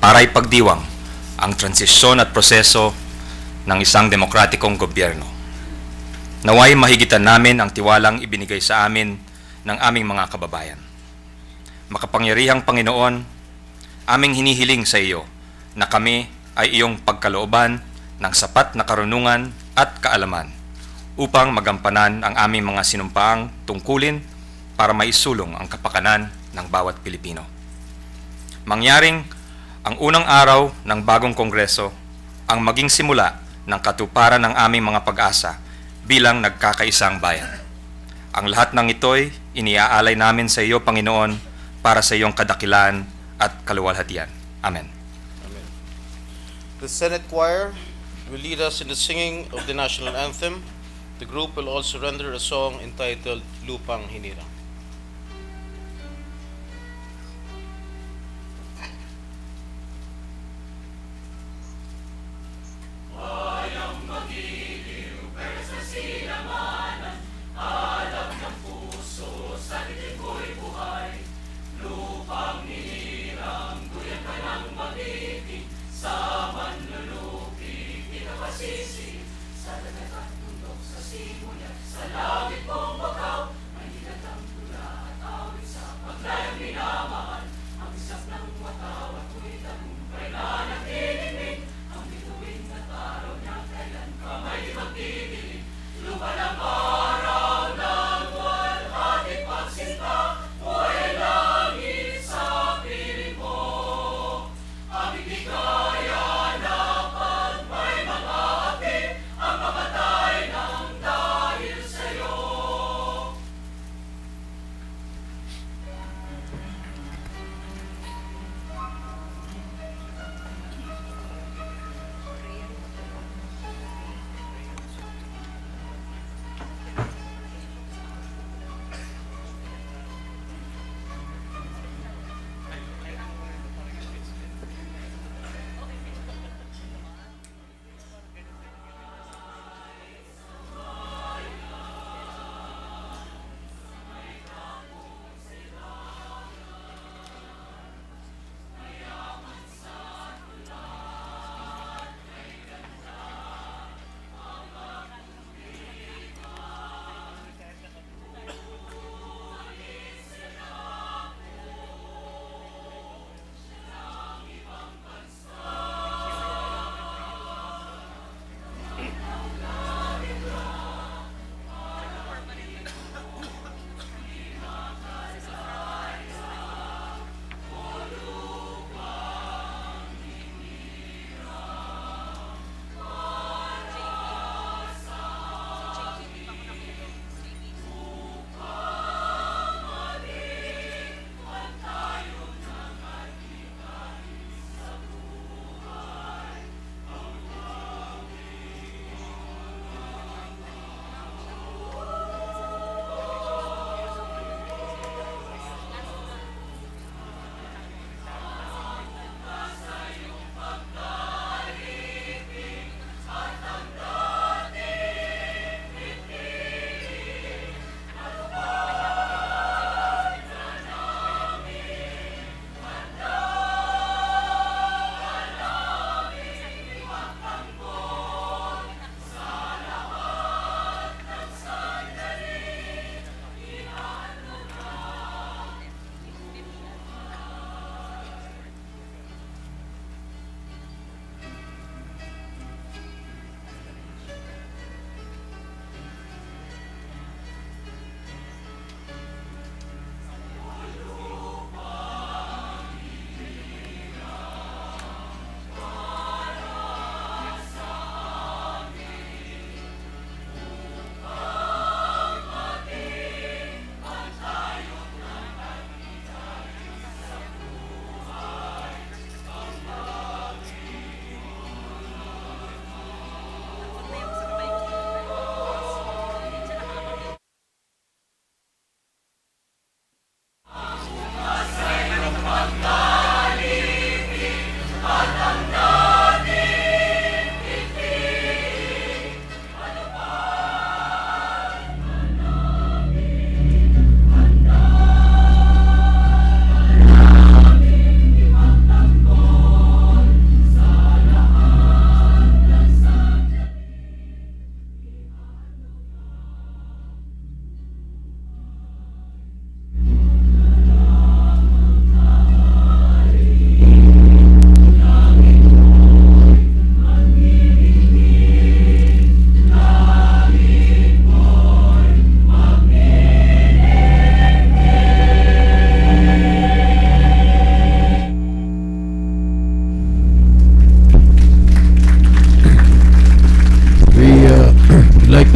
para ipagdiwang ang transisyon at proseso ng isang demokratikong gobyerno. Naway mahigitan namin ang tiwalang ibinigay sa amin ng aming mga kababayan. Makapangyarihang Panginoon, aming hinihiling sa iyo na kami ay iyong pagkalooban ng sapat na karunungan at kaalaman upang magampanan ang aming mga sinumpaang tungkulin para maisulong ang kapakanan ng bawat Pilipino. Mangyaring ang unang araw ng bagong Kongreso ang maging simula ng katuparan ng aming mga pag-asa bilang nagkakaisang bayan. Ang lahat ng ito'y iniaalay namin sa iyo, Panginoon, para sa iyong kadakilaan at kaluwalhatian. Amen. Amen. The Senate Choir will lead us in the singing of the national anthem. The group will also render a song entitled Lupang Hinirang.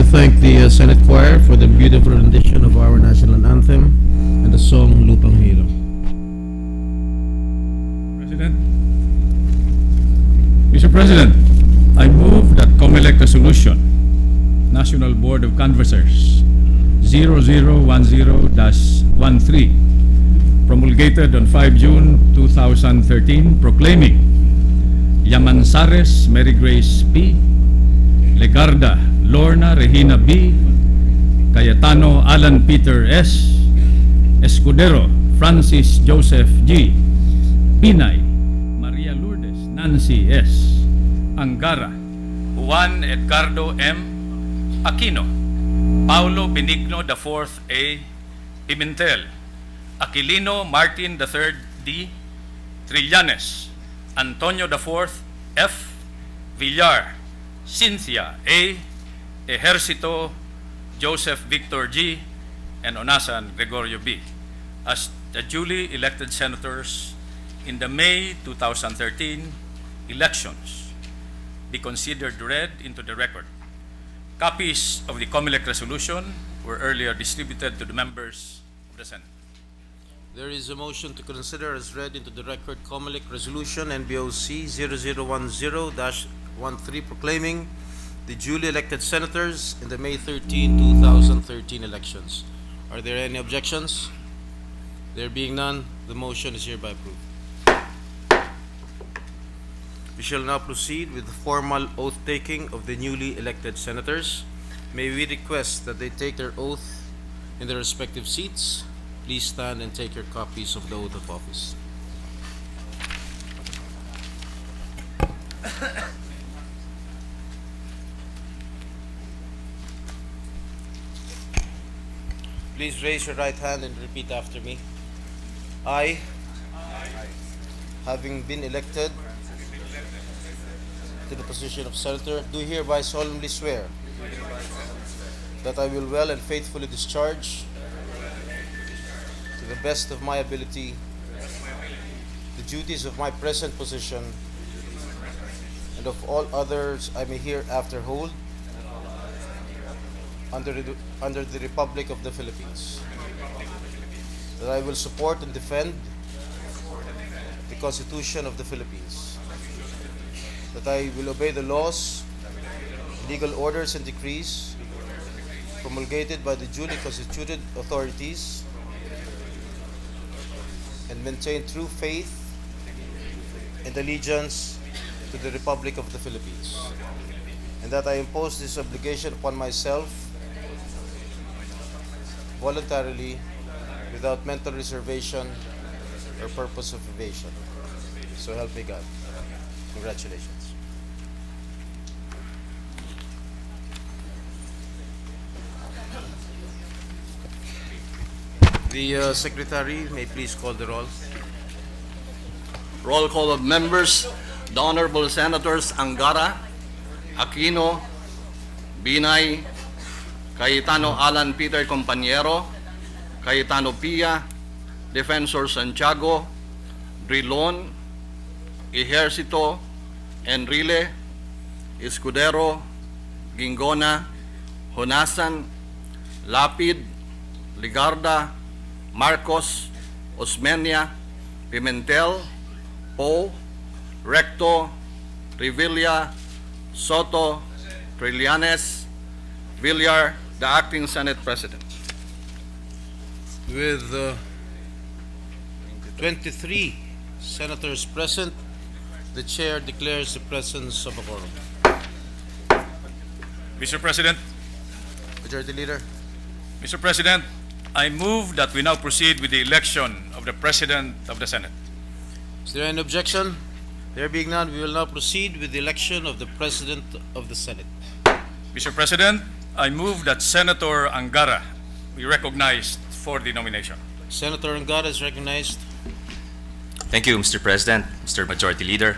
thank the Senate Choir for the beautiful rendition of our national anthem and the song Lupang Hilo. President. Mr. President, I move that COMELEC Resolution, National Board of Canvassers 0010-13, promulgated on 5 June 2013, proclaiming Yamansares Mary Grace P., Legarda Lorna Regina B., Cayetano Alan Peter S., Escudero Francis Joseph G., Pinay Maria Lourdes Nancy S., Angara Juan Edgardo M. Aquino, Paulo Benigno IV A. Pimentel, Aquilino Martin III D. Trillanes, Antonio IV F. Villar, Cynthia A. Ejercito, Joseph Victor G. and Onasan Gregorio B. as the duly elected senators in the May 2013 elections be considered read into the record. Copies of the COMELEC resolution were earlier distributed to the members of the Senate. There is a motion to consider as read into the record COMELEC Resolution NBOC 0010-13 proclaiming the duly elected senators in the May 13, 2013 elections. Are there any objections? There being none, the motion is hereby approved. We shall now proceed with the formal oath-taking of the newly elected senators. May we request that they take their oath in their respective seats. Please stand and take your copies of the oath of office. Please raise your right hand and repeat after me. I, having been elected to the position of senator, do hereby solemnly swear that I will well and faithfully discharge, to the best of my ability, the duties of my present position and of all others I may hereafter hold under the Republic of the Philippines. That I will support and defend the Constitution of the Philippines. That I will obey the laws, legal orders and decrees promulgated by the duly constituted authorities and maintain true faith and allegiance to the Republic of the Philippines. And that I impose this obligation upon myself voluntarily, without mental reservation or purpose of evasion. So help me God. Congratulations. The Secretary may please call the roll. Roll call of members. The Honorable Senators Angara, Aquino, Binay, Cayetano Alan Peter Compañero, Cayetano Pia, Defensor Santiago, Drilon, Ejercito, Enrile, Escudero, Gingona, Honasan, Lapid, Ligarda, Marcos, Osmeña, Pimentel, Poe, Recto, Revilla, Soto, Trillanes, Villar, the Acting Senate President. With 23 senators present, the chair declares the presence of a quorum. Mr. President, Majority Leader. Mr. President, I move that we now proceed with the election of the President of the Senate. Is there any objection? There being none, we will now proceed with the election of the President of the Senate. Mr. President, I move that Senator Angara be recognized for the nomination. Senator Angara is recognized. Thank you, Mr. President, Mr. Majority Leader.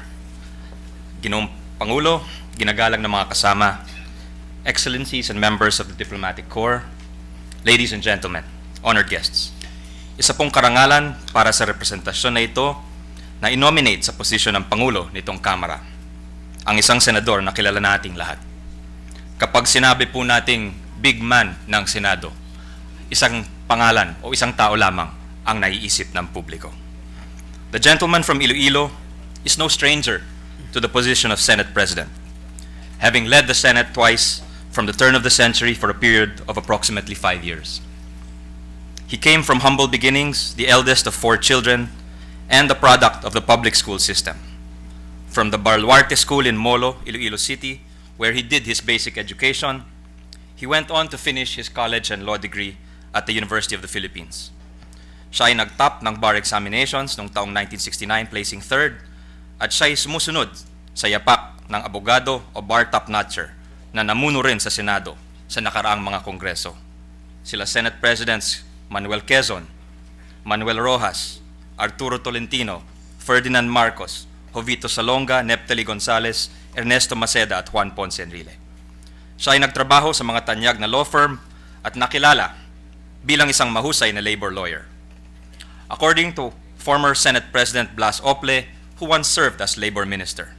Ginoong Pangulo, ginagalang na mga kasama, Excellencies and members of the Diplomatic Corps, ladies and gentlemen, honored guests. Isa pong karangalan para sa representasyon na ito na inominate sa posisyon ng Pangulo nitong Kamara, ang isang senador na kilala nating lahat. Kapag sinabi po nating big man ng Senado. Isang pangalan o isang tao lamang ang naiisip ng publiko. The gentleman from Iloilo is no stranger to the position of Senate President, having led the Senate twice from the turn of the century for a period of approximately 5 years. He came from humble beginnings, the eldest of 4 children, and the product of the public school system. From the Baluarte School in Molo, Iloilo City, where he did his basic education, he went on to finish his college and law degree at the University of the Philippines. Siya ay nag-top ng bar examinations noong taong 1969, placing 3rd, at siya ay sumusunod sa yapak ng abogado o bar top-notcher na namuno rin sa Senado sa nakaraang mga kongreso. Sila Senate Presidents Manuel Quezon, Manuel Rojas, Arturo Tolentino, Ferdinand Marcos, Jovito Salonga, Neptali Gonzalez, Ernesto Maceda at Juan Ponce Enrile. Siya ay nagtrabaho sa mga tanyag na law firm at nakilala bilang isang mahusay na labor lawyer. According to former Senate President Blas Ople, who once served as labor minister,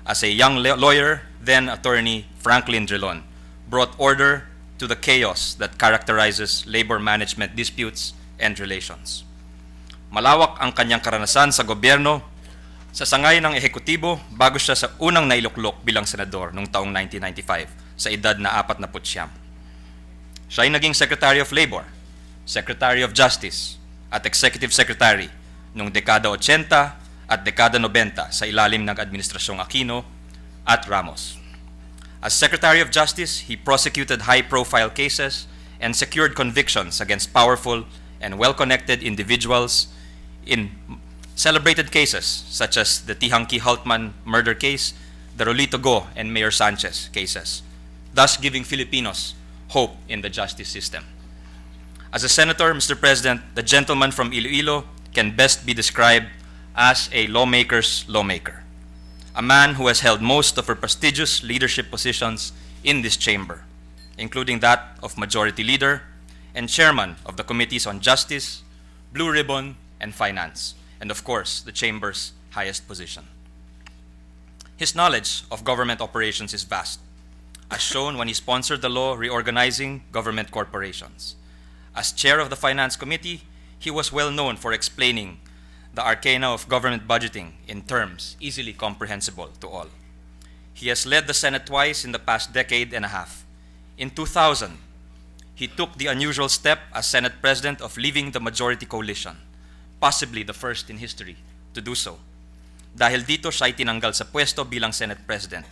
as a young lawyer, then attorney Franklin Drilon brought order to the chaos that characterizes labor management disputes and relations. Malawak ang kanyang karanasan sa gobyerno sa sangay ng ehekutibo bago siya sa unang nailuklok bilang senador noong taong 1995 sa edad na 49. Siya ay naging Secretary of Labor, Secretary of Justice at Executive Secretary noong dekada 80 at dekada 90 sa ilalim ng Administrasyong Aquino at Ramos. As Secretary of Justice, he prosecuted high-profile cases and secured convictions against powerful and well-connected individuals in celebrated cases such as the Tihangki Haltman murder case, the Rolito Go and Mayor Sanchez cases, thus giving Filipinos hope in the justice system. As a senator, Mr. President, the gentleman from Iloilo can best be described as a lawmaker's lawmaker, a man who has held most of her prestigious leadership positions in this chamber, including that of Majority Leader and Chairman of the Committees on Justice, Blue Ribbon, and Finance, and of course, the Chamber's highest position. His knowledge of government operations is vast, as shown when he sponsored the law reorganizing government corporations. As chair of the Finance Committee, he was well known for explaining the arcana of government budgeting in terms easily comprehensible to all. He has led the Senate twice in the past decade and a half. In 2000, he took the unusual step as Senate President of leaving the majority coalition, possibly the first in history to do so. Dahil dito siya ay tinanggal sa pwesto bilang Senate President.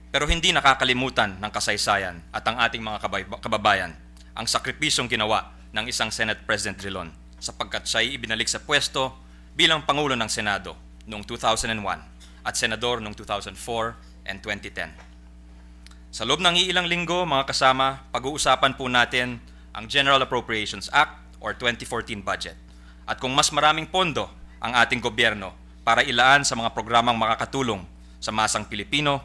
Pero hindi nakakalimutan ng kasaysayan at ang ating mga kababayan ang sakripisyong ginawa ng isang Senate President Drilon sapagkat siya ay ibinalik sa pwesto bilang Pangulo ng Senado noong 2001 at Senador noong 2004 and 2010. Sa loob ng ilang linggo, mga kasama, pag-uusapan po natin ang General Appropriations Act or 2014 budget at kung mas maraming pondo ang ating gobyerno para ilaan sa mga programang makakatulong sa masang Pilipino,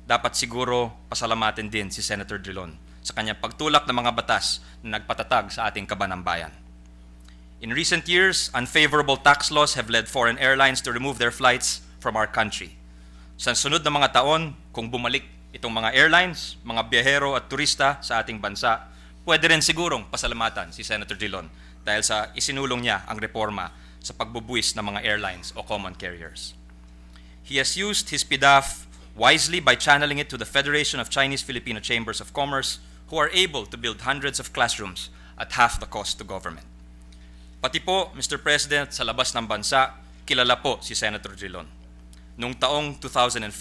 dapat siguro pasalamatin din si Senator Drilon sa kanyang pagtulak ng mga batas na nagpatatag sa ating kabanambayan. In recent years, unfavorable tax laws have led foreign airlines to remove their flights from our country. Sa sunod na mga taon, kung bumalik itong mga airlines, mga biyahero at turista sa ating bansa, pwede rin sigurong pasalamatan si Senator Drilon dahil sa isinulong niya ang reforma sa pagbubuwis ng mga airlines o common carriers. He has used his PDAF wisely by channeling it to the Federation of Chinese Filipino Chambers of Commerce, who are able to build hundreds of classrooms at half the cost to government. Pati po, Mr. President, sa labas ng bansa, kilala po si Senator Drilon. Noong taong 2005,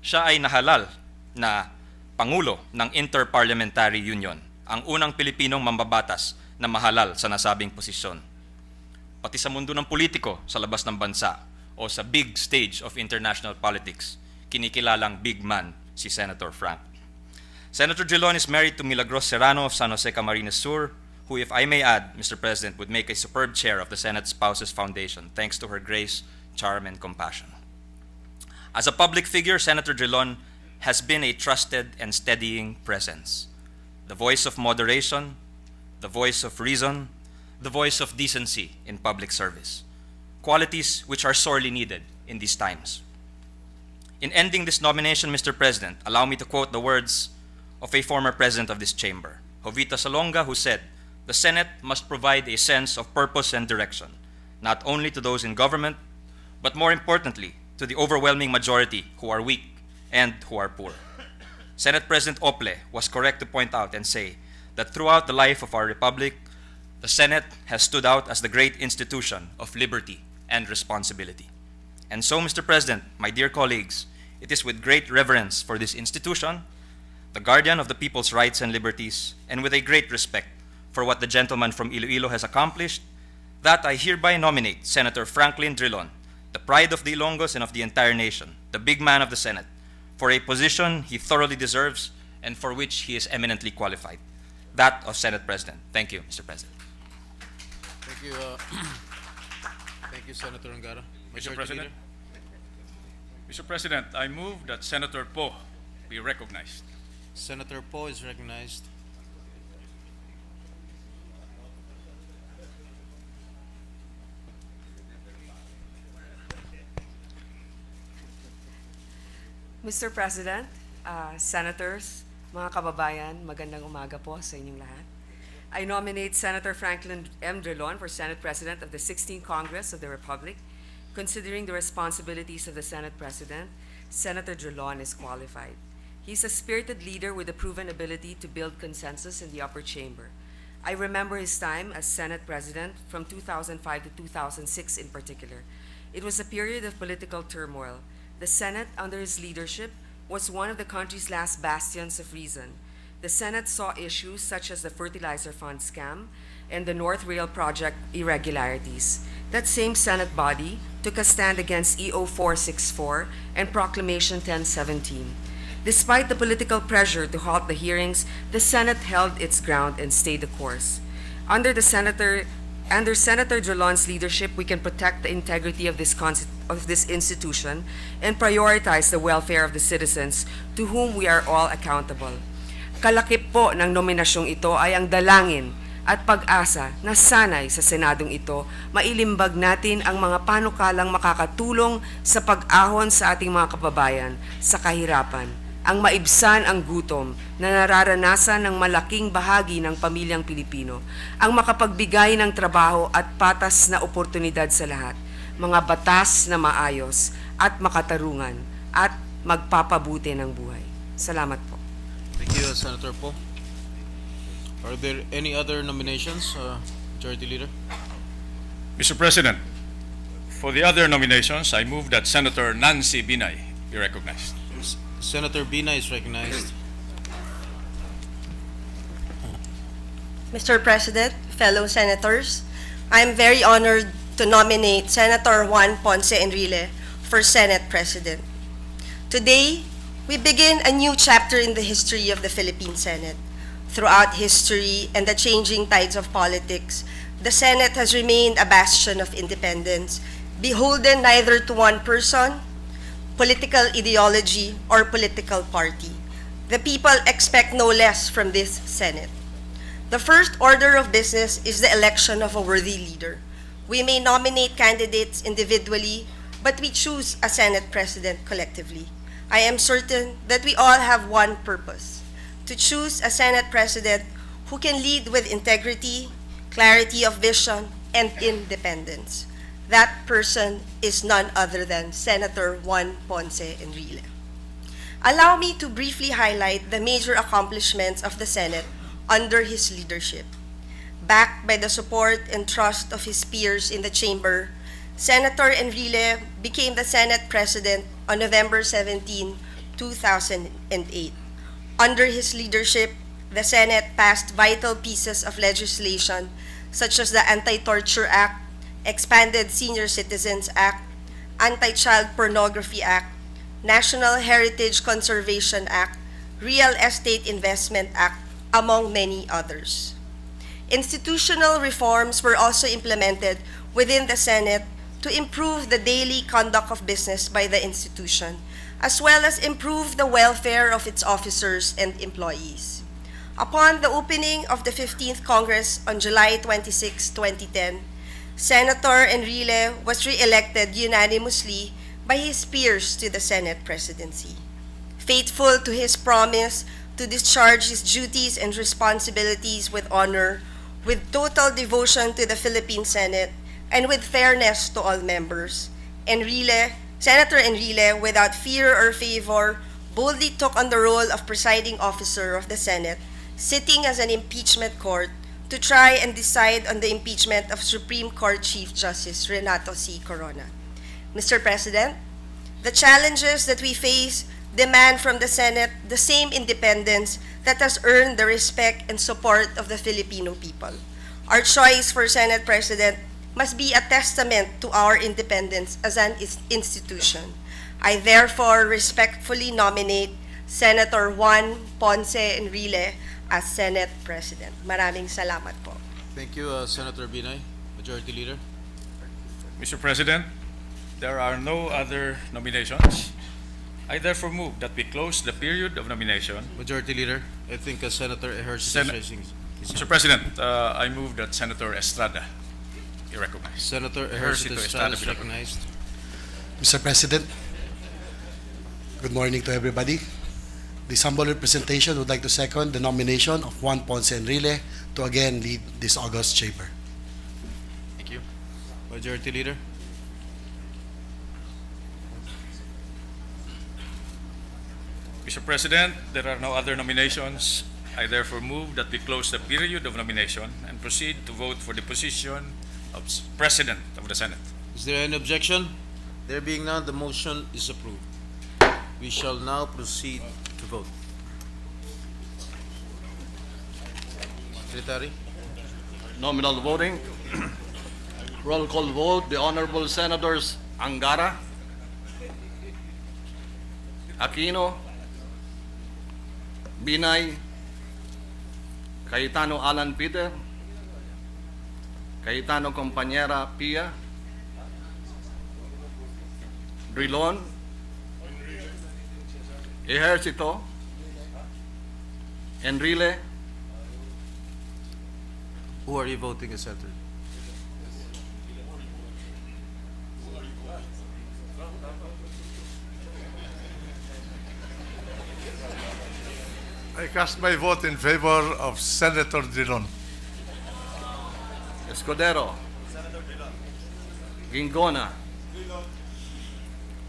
siya ay nahalal na Pangulo ng Inter-Parliamentary Union, ang unang Pilipinong mambabatas na mahalal sa nasabing posisyon. Pati sa mundo ng politiko sa labas ng bansa o sa big stage of international politics, kinikilalang big man si Senator Frank. Senator Drilon is married to Milagros Serrano of San Jose Camarines Sur, who, if I may add, Mr. President, would make a superb chair of the Senate Spouses Foundation, thanks to her grace, charm, and compassion. As a public figure, Senator Drilon has been a trusted and steadying presence, the voice of moderation, the voice of reason, the voice of decency in public service, qualities which are sorely needed in these times. In ending this nomination, Mr. President, allow me to quote the words of a former president of this chamber, Jovita Salonga, who said, "The Senate must provide a sense of purpose and direction, not only to those in government, but more importantly, to the overwhelming majority who are weak and who are poor." Senate President Ople was correct to point out and say that throughout the life of our republic, the Senate has stood out as the great institution of liberty and responsibility. And so, Mr. President, my dear colleagues, it is with great reverence for this institution, the guardian of the people's rights and liberties, and with a great respect for what the gentleman from Iloilo has accomplished, that I hereby nominate Senator Franklin Drilon, the pride of the Ilonggos and of the entire nation, the big man of the Senate, for a position he thoroughly deserves and for which he is eminently qualified, that of Senate President. Thank you, Mr. President. Thank you, thank you, Senator Angara. Mr. Majority President. Leader. Mr. President, I move that Senator Poe be recognized. Senator Poe is recognized. Mr. President, Senators, mga kababayan, magandang umaga po sa inyong lahat. I nominate Senator Franklin M. Drilon for Senate President of the 16th Congress of the Republic. Considering the responsibilities of the Senate President, Senator Drilon is qualified. He's a spirited leader with a proven ability to build consensus in the upper chamber. I remember his time as Senate President from 2005 to 2006 in particular. It was a period of political turmoil. The Senate, under his leadership, was one of the country's last bastions of reason. The Senate saw issues such as the fertilizer fund scam and the North Rail project irregularities. That same Senate body took a stand against EO 464 and Proclamation 1017. Despite the political pressure to halt the hearings, the Senate held its ground and stayed the course. Under Senator Drilon's leadership, we can protect the integrity of this institution and prioritize the welfare of the citizens to whom we are all accountable. Kalakip po ng nominasyong ito ay ang dalangin at pag-asa na sanay sa Senadong ito mailimbag natin ang mga panukalang makakatulong sa pag-ahon sa ating mga kababayan sa kahirapan, ang maibsan ang gutom na nararanasan ng malaking bahagi ng pamilyang Pilipino, ang makapagbigay ng trabaho at patas na oportunidad sa lahat, mga batas na maayos at makatarungan at magpapabuti ng buhay. Salamat po. Thank you, Senator Poe. Are there any other nominations, Majority Leader? Mr. President, for the other nominations, I move that Senator Nancy Binay be recognized. Senator Bina is recognized. Mr. President, fellow senators, I am very honored to nominate Senator Juan Ponce Enrile for Senate President. Today, we begin a new chapter in the history of the Philippine Senate. Throughout history and the changing tides of politics, the Senate has remained a bastion of independence, beholden neither to one person, political ideology, or political party. The people expect no less from this Senate. The first order of business is the election of a worthy leader. We may nominate candidates individually, but we choose a Senate President collectively. I am certain that we all have one purpose: to choose a Senate President who can lead with integrity, clarity of vision, and independence. That person is none other than Senator Juan Ponce Enrile. Allow me to briefly highlight the major accomplishments of the Senate under his leadership. Backed by the support and trust of his peers in the chamber, Senator Enrile became the Senate President on November 17, 2008. Under his leadership, the Senate passed vital pieces of legislation such as the Anti-Torture Act, Expanded Senior Citizens Act, Anti-Child Pornography Act, National Heritage Conservation Act, Real Estate Investment Act, among many others. Institutional reforms were also implemented within the Senate to improve the daily conduct of business by the institution, as well as improve the welfare of its officers and employees. Upon the opening of the 15th Congress on July 26, 2010, Senator Enrile was re-elected unanimously by his peers to the Senate presidency. Faithful to his promise to discharge his duties and responsibilities with honor, with total devotion to the Philippine Senate, and with fairness to all members. Senator Enrile, without fear or favor, boldly took on the role of presiding officer of the Senate, sitting as an impeachment court to try and decide on the impeachment of Supreme Court Chief Justice Renato C. Corona. Mr. President, the challenges that we face demand from the Senate the same independence that has earned the respect and support of the Filipino people. Our choice for Senate President must be a testament to our independence as an institution. I therefore respectfully nominate Senator Juan Ponce Enrile as Senate President. Maraming salamat po. Thank you, Senator Binay, Majority Leader. Mr. President, there are no other nominations. I therefore move that we close the period of nomination. Majority Leader, I think Senator Ejercito Sen- is raising his Mr. hand. President, I move that Senator Estrada be recognized. Senator Ejercito Ejercito Estrada Estrada is be recognized. Mr. President, good morning to everybody. This humble representation would like to second the nomination of Juan Ponce Enrile to again lead this august chamber. Thank you. Majority Leader. Mr. President, there are no other nominations. I therefore move that we close the period of nomination and proceed to vote for the position of President of the Senate. Is there any objection? There being none, the motion is approved. We shall now proceed to vote. Secretary? Nominal voting. Roll call vote. The Honorable Senators Angara, Aquino, Binay, Cayetano Alan Peter, Cayetano Compañera Pia, Drilon, Ejercito, Enrile, Who are you voting as Senator? I cast my vote in favor of Senator Dillon. Escudero, Gingona,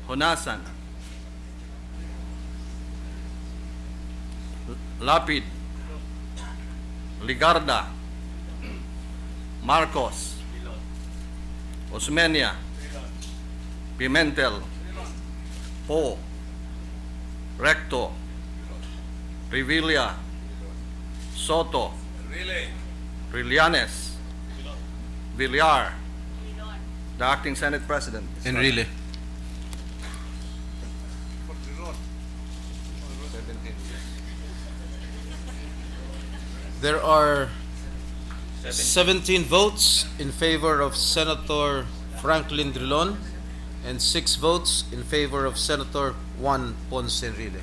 Honasan, Lapid, Ligarda, Marcos, Osmeña, Pimentel, Po, Recto, Revilla, Soto, Trillanes, Villar, the acting Senate President. Enrile. There are 17 votes in favor of Senator Franklin Drilon and 6 votes in favor of Senator Juan Ponce Enrile.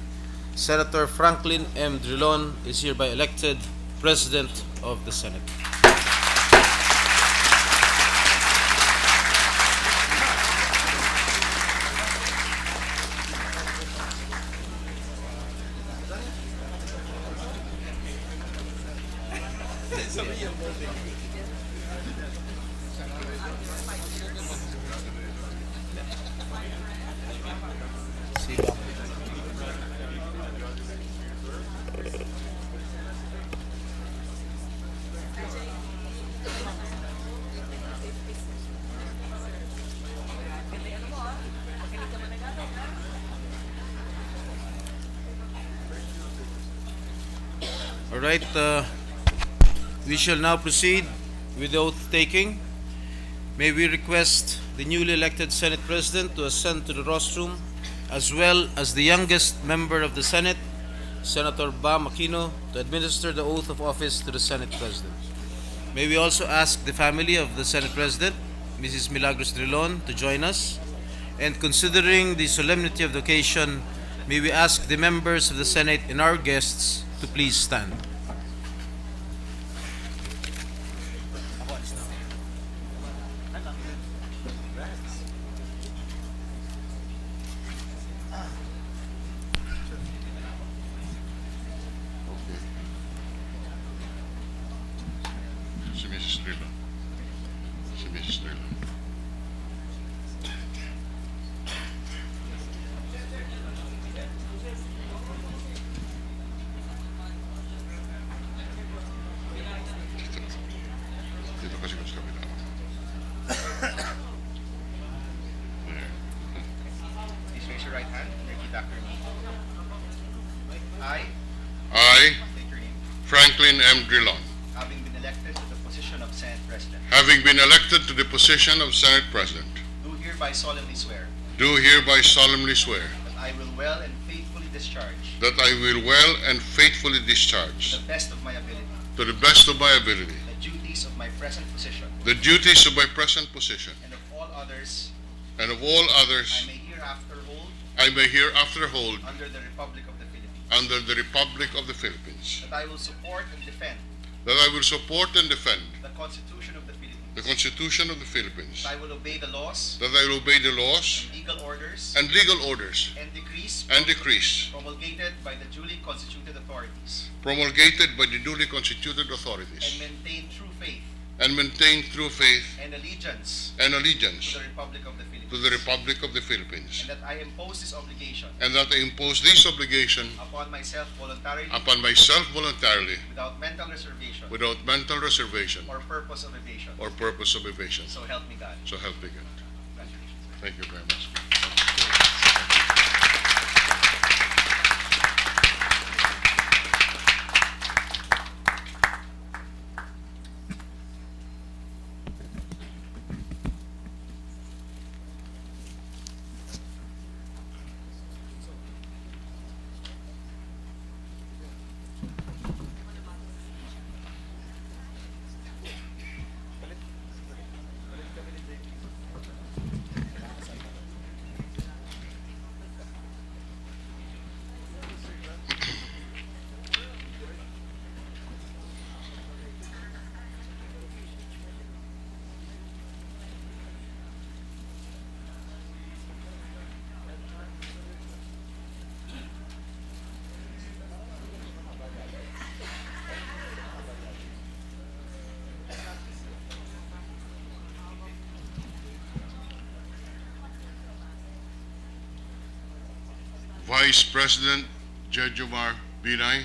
Senator Franklin M. Drilon is hereby elected President of the Senate. All right, we shall now proceed with the oath taking. May we request the newly elected Senate President to ascend to the rostrum, as well as the youngest member of the Senate, Senator Bam Aquino, to administer the oath of office to the Senate President. May we also ask the family of the Senate President, Mrs. Milagros Drilon, to join us. And considering the solemnity of the occasion, may we ask the members of the Senate and our guests to please stand. I, Franklin M. Drilon, having been elected to the position of Senate President, having been elected to the position of Senate President, do hereby solemnly swear do hereby solemnly swear that I will well and faithfully discharge, that I will well and faithfully to discharge, the best of my ability, to the best of my ability, the duties of my present position, the duties of my present position, and of all others and of all I others may hereafter hold under the Republic of the Philippines, that I will support and defend that I will support and defend the Constitution of the Philippines, the Constitution of the Philippines, that I will obey the laws that I will obey the laws and legal orders and legal orders and decrees and decrees promulgated by the duly constituted authorities, promulgated by the duly constituted and authorities, maintain true faith and maintain true faith and allegiance and to allegiance the Republic of the Philippines, to the Republic of the Philippines, and that I impose this obligation and that I impose this obligation upon myself voluntarily voluntarily without mental reservation without mental reservation or purpose of evasion. or purpose of evasion. So help me God. So help me God. Congratulations. Thank you very much. Vice President Jejomar Binay,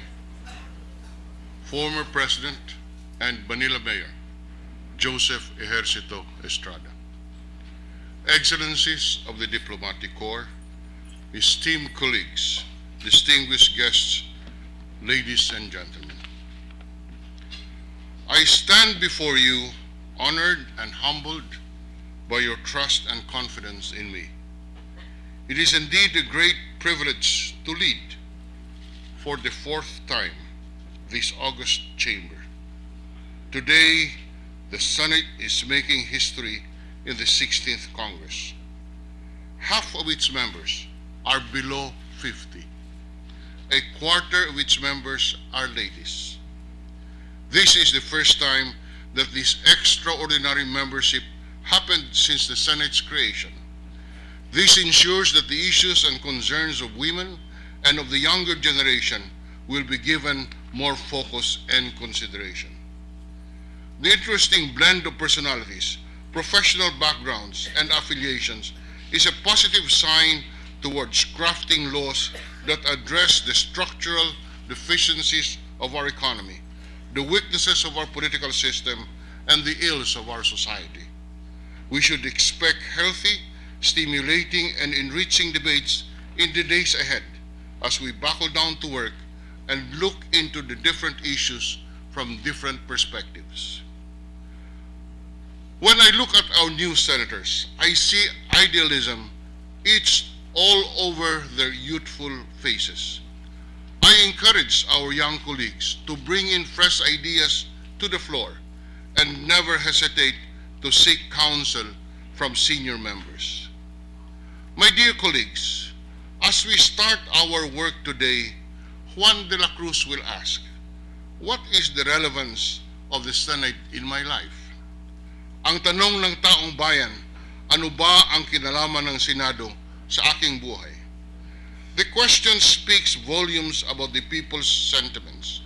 former President and Manila Mayor Joseph Ejercito Estrada, Excellencies of the Diplomatic Corps, esteemed colleagues, distinguished guests, ladies and gentlemen. I stand before you honored and humbled by your trust and confidence in me. It is indeed a great privilege to lead for the fourth time this august chamber. Today, the Senate is making history in the 16th Congress. Half of its members are below 50. A quarter of its members are ladies. This is the first time that this extraordinary membership happened since the Senate's creation. This ensures that the issues and concerns of women and of the younger generation will be given more focus and consideration. The interesting blend of personalities, professional backgrounds, and affiliations is a positive sign towards crafting laws that address the structural deficiencies of our economy, the weaknesses of our political system, and the ills of our society. We should expect healthy, stimulating, and enriching debates in the days ahead as we buckle down to work and look into the different issues from different perspectives. When I look at our new senators, I see idealism etched all over their youthful faces. I encourage our young colleagues to bring in fresh ideas to the floor and never hesitate to seek counsel from senior members. My dear colleagues, as we start our work today, Juan de la Cruz will ask, what is the relevance of the Senate in my life? Ang tanong ng taong bayan, ano ba ang kinalaman ng Senado sa aking buhay? The question speaks volumes about the people's sentiments.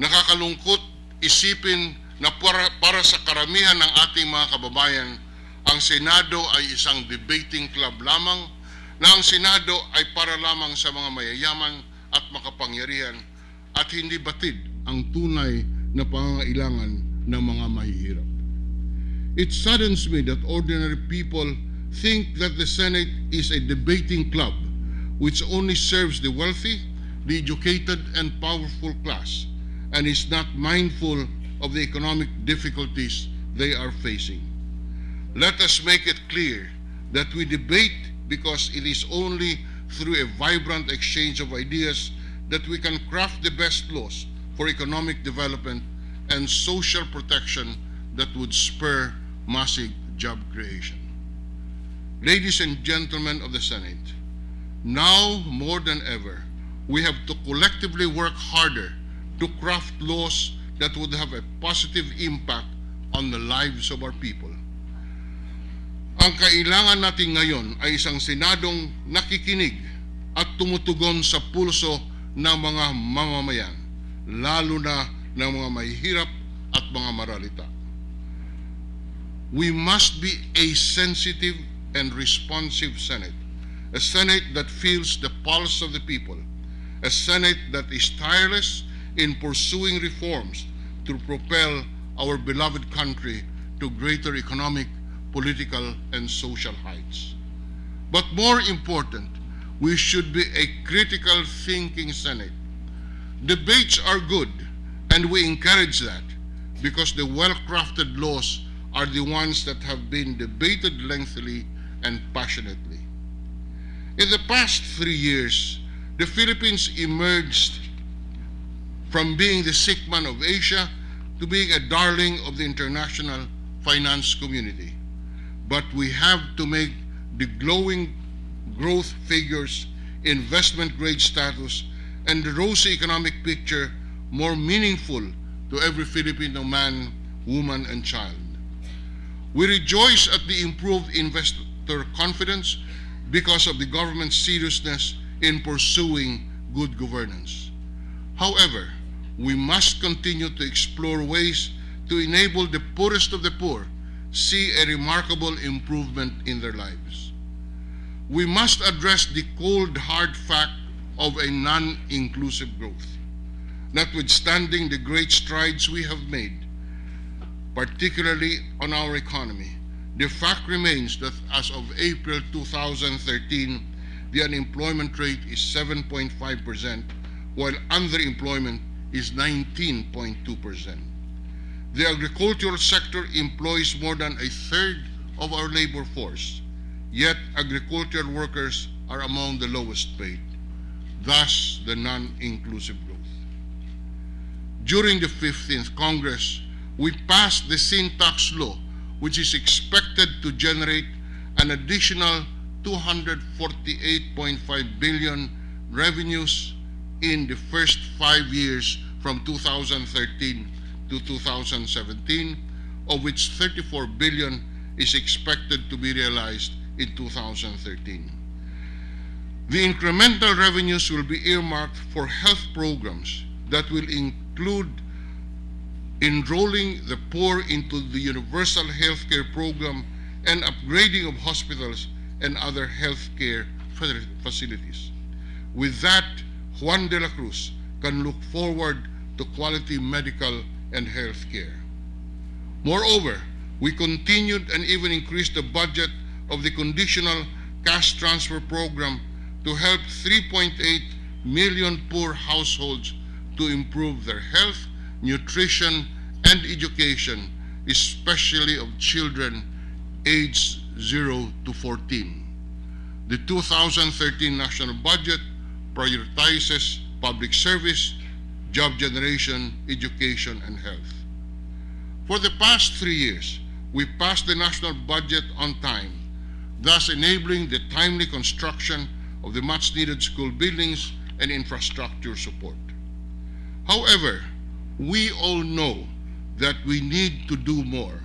Nakakalungkot isipin na para sa karamihan ng ating mga kababayan, ang Senado ay isang debating club lamang, na ang Senado ay para lamang sa mga mayayaman at makapangyarihan at hindi batid ang tunay na pangangailangan ng mga mahihirap. It saddens me that ordinary people think that the Senate is a debating club which only serves the wealthy, the educated and powerful class and is not mindful of the economic difficulties they are facing. Let us make it clear that we debate because it is only through a vibrant exchange of ideas that we can craft the best laws for economic development and social protection that would spur massive job creation. Ladies and gentlemen of the Senate, now more than ever, we have to collectively work harder to craft laws that would have a positive impact on the lives of our people. Ang kailangan natin ngayon ay isang Senadong nakikinig at tumutugon sa pulso ng mga mamamayan, lalo na ng mga mahihirap at mga maralita. We must be a sensitive and responsive Senate, a Senate that feels the pulse of the people, a Senate that is tireless in pursuing reforms to propel our beloved country to greater economic, political, and social heights. But more important, we should be a critical thinking Senate. Debates are good, and we encourage that because the well-crafted laws are the ones that have been debated lengthily and passionately. In the past 3 years, the Philippines emerged from being the sick man of Asia to being a darling of the international finance community. But we have to make the glowing growth figures, investment grade status, and the rosy economic picture more meaningful to every Filipino man, woman, and child. We rejoice at the improved investor confidence because of the government's seriousness in pursuing good governance. However, we must continue to explore ways to enable the poorest of the poor see a remarkable improvement in their lives. We must address the cold, hard fact of a non-inclusive growth. Notwithstanding the great strides we have made, particularly on our economy, the fact remains that as of April 2013, the unemployment rate is 7.5%, while underemployment is 19.2%. The agricultural sector employs more than a third of our labor force, yet agricultural workers are among the lowest paid, thus the non-inclusive growth. During the 15th Congress, we passed the sin tax law, which is expected to generate an additional 248.5 billion revenues in the first 5 years from 2013 to 2017, of which 34 billion is expected to be realized in 2013. The incremental revenues will be earmarked for health programs that will include enrolling the poor into the universal health care program and upgrading of hospitals and other health care facilities. With that, Juan de la Cruz can look forward to quality medical and health care. Moreover, we continued and even increased the budget of the conditional cash transfer program to help 3.8 million poor households to improve their health, nutrition, and education, especially of children aged 0 to 14. The 2013 national budget prioritizes public service, job generation, education, and health. For the past 3 years, we passed the national budget on time, thus enabling the timely construction of the much-needed school buildings and infrastructure support. However, we all know that we need to do more.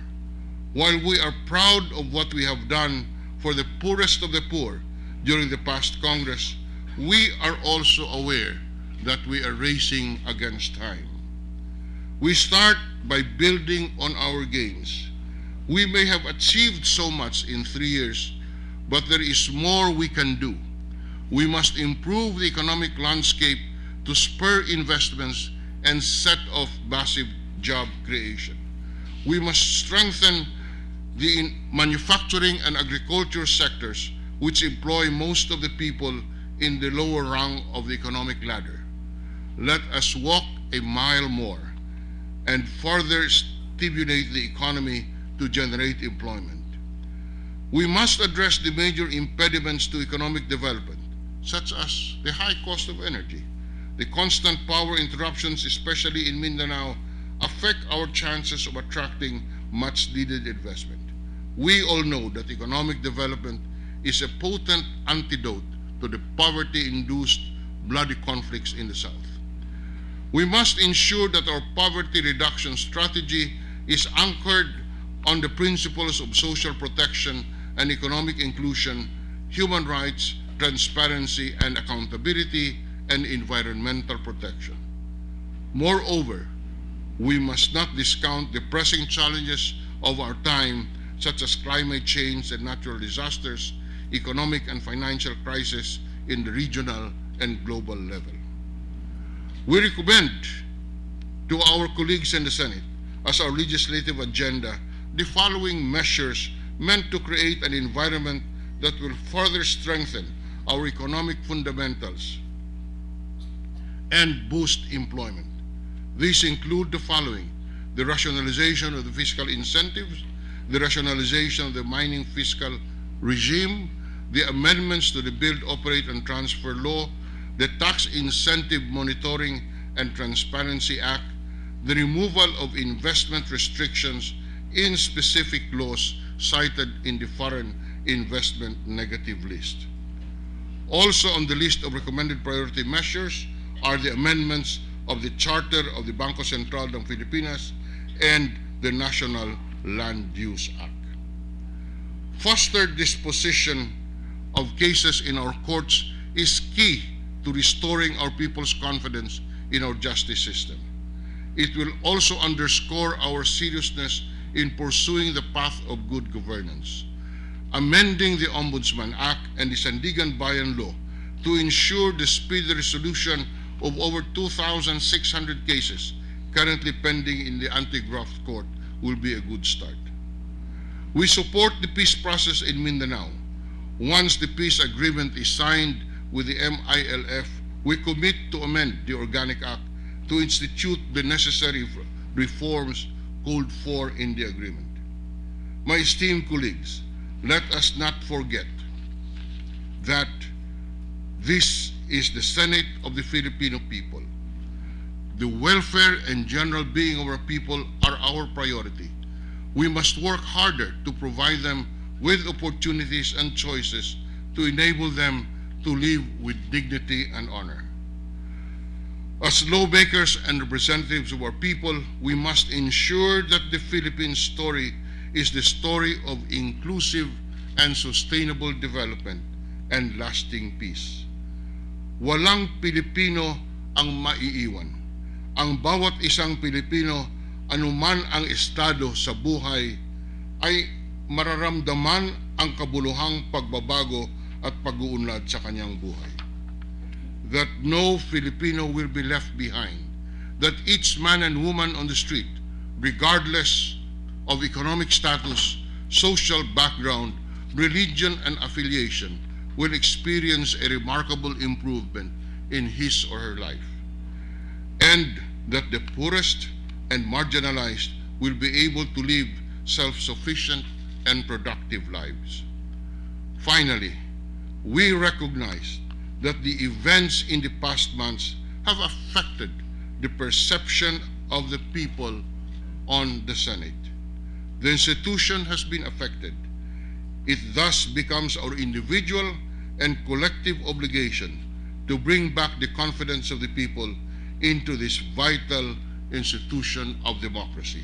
While we are proud of what we have done for the poorest of the poor during the past Congress, we are also aware that we are racing against time. We start by building on our gains. We may have achieved so much in 3 years, but there is more we can do. We must improve the economic landscape to spur investments and set off massive job creation. We must strengthen the manufacturing and agriculture sectors, which employ most of the people in the lower rung of the economic ladder. let us walk a mile more and further stimulate the economy to generate employment. We must address the major impediments to economic development, such as the high cost of energy. The constant power interruptions, especially in Mindanao, affect our chances of attracting much-needed investment. We all know that economic development is a potent antidote to the poverty-induced bloody conflicts in the South. We must ensure that our poverty reduction strategy is anchored on the principles of social protection and economic inclusion, human rights, transparency and accountability, and environmental protection. Moreover, we must not discount the pressing challenges of our time, such as climate change and natural disasters, economic and financial crisis in the regional and global level. We recommend to our colleagues in the Senate as our legislative agenda the following measures meant to create an environment that will further strengthen our economic fundamentals and boost employment. These include the following: the rationalization of the fiscal incentives, the rationalization of the mining fiscal regime, the amendments to the Build, Operate, and Transfer Law, the Tax Incentive Monitoring and Transparency Act, the removal of investment restrictions in specific laws cited in the Foreign Investment Negative List. Also on the list of recommended priority measures are the amendments of the Charter of the Bangko Sentral ng Pilipinas and the National Land Use Act. Foster disposition of cases in our courts is key to restoring our people's confidence in our justice system. It will also underscore our seriousness in pursuing the path of good governance. Amending the Ombudsman Act and the Sandigan Bayan Law to ensure the speedy resolution of over 2,600 cases currently pending in the Anti-Graft Court will be a good start. We support the peace process in Mindanao. Once the peace agreement is signed with the MILF, we commit to amend the Organic Act to institute the necessary reforms called for in the agreement. My esteemed colleagues, let us not forget that this is the Senate of the Filipino people. The welfare and general being of our people are our priority. We must work harder to provide them with opportunities and choices to enable them to live with dignity and honor. As lawmakers and representatives of our people, we must ensure that the Philippine story is the story of inclusive and sustainable development and lasting peace. Walang Pilipino ang maiiwan. Ang bawat isang Pilipino, anuman ang estado sa buhay, ay mararamdaman ang kabuluhang pagbabago at pag-uunlad sa kanyang buhay. That no Filipino will be left behind. That each man and woman on the street, regardless of economic status, social background, religion, and affiliation, will experience a remarkable improvement in his or her life. And that the poorest and marginalized will be able to live self-sufficient and productive lives. Finally, we recognize that the events in the past months have affected the perception of the people on the Senate. The institution has been affected. It thus becomes our individual and collective obligation to bring back the confidence of the people into this vital institution of democracy.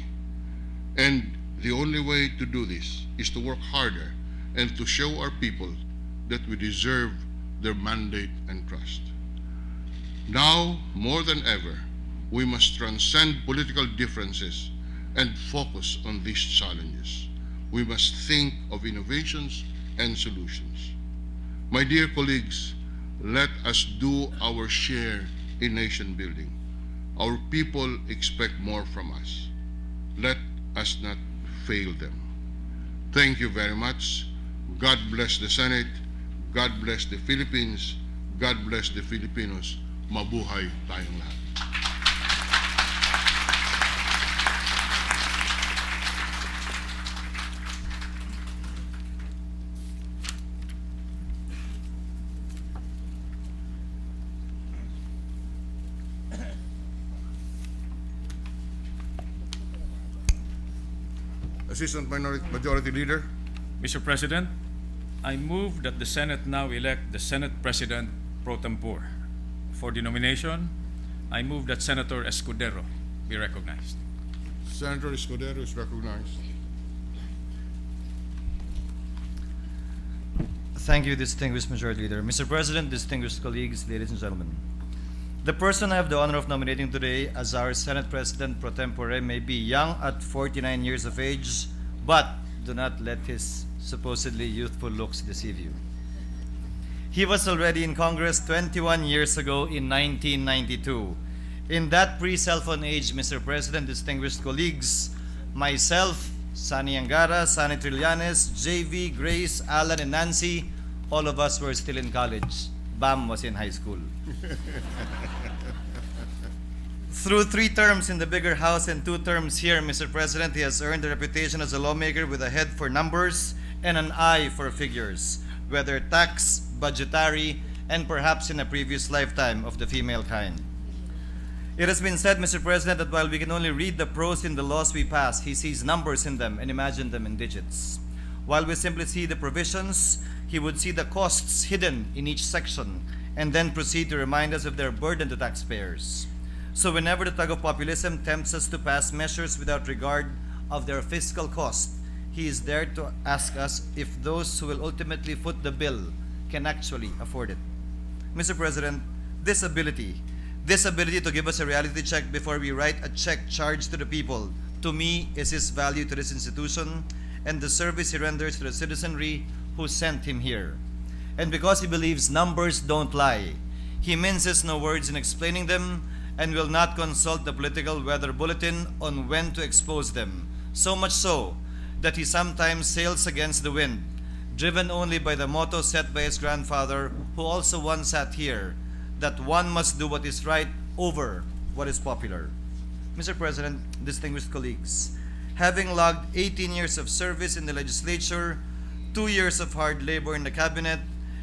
And the only way to do this is to work harder and to show our people that we deserve their mandate and trust. Now, more than ever, we must transcend political differences and focus on these challenges. We must think of innovations and solutions. My dear colleagues, let us do our share in nation building. Our people expect more from us. Let us not fail them. Thank you very much. God bless the Senate. God bless the Philippines. God bless the Filipinos mabuhay tayong lahat. Assistant Majority Leader. Mr. President, I move that the Senate now elect the Senate President pro tempore. For the nomination, I move that Senator Escudero be recognized. Senator Escudero is recognized. Thank you, distinguished Majority Leader. Mr. President, distinguished colleagues, ladies and gentlemen. The person I have the honor of nominating today as our Senate President pro tempore may be young at 49 years of age, but do not let his supposedly youthful looks deceive you. He was already in Congress 21 years ago in 1992. In that pre-cell phone age, Mr. President, distinguished colleagues, myself, Sani Angara, Sani Trillanes, JV, Grace, Alan, and Nancy, all of us were still in college. Bam was in high school. Through 3 terms in the bigger house and 2 terms here, Mr. President, he has earned a reputation as a lawmaker with a head for numbers and an eye for figures, whether tax, budgetary, and perhaps in a previous lifetime of the female kind. It has been said, Mr. President, that while we can only read the prose in the laws we pass, he sees numbers in them and imagine them in digits. While we simply see the provisions, he would see the costs hidden in each section and then proceed to remind us of their burden to taxpayers. So whenever the tug of populism tempts us to pass measures without regard of their fiscal cost, he is there to ask us if those who will ultimately foot the bill can actually afford it. Mr. President, this ability to give us a reality check before we write a check charged to the people, to me, is his value to this institution and the service he renders to the citizenry who sent him here. And because he believes numbers don't lie, he minces no words in explaining them and will not consult the political weather bulletin on when to expose them. So much so that he sometimes sails against the wind, driven only by the motto set by his grandfather, who also once sat here, that one must do what is right over what is popular. Mr. President, distinguished colleagues, having logged 18 years of service in the legislature, 2 years of hard labor in the cabinet,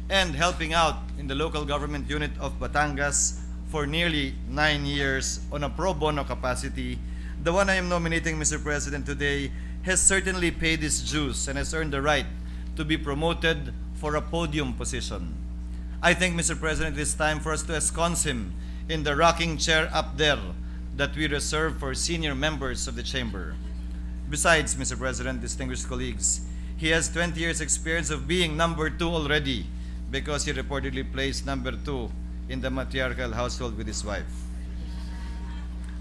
and helping out in the local government unit of Batangas for nearly 9 years on a pro bono capacity, the one I am nominating, Mr. President, today has certainly paid his dues and has earned the right to be promoted for a podium position. I think, Mr. President, it is time for us to ensconce him in the rocking chair up there that we reserve for senior members of the chamber. Besides, Mr. President, distinguished colleagues, he has 20 years experience of being number 2 already because he reportedly placed number 2 in the matriarchal household with his wife.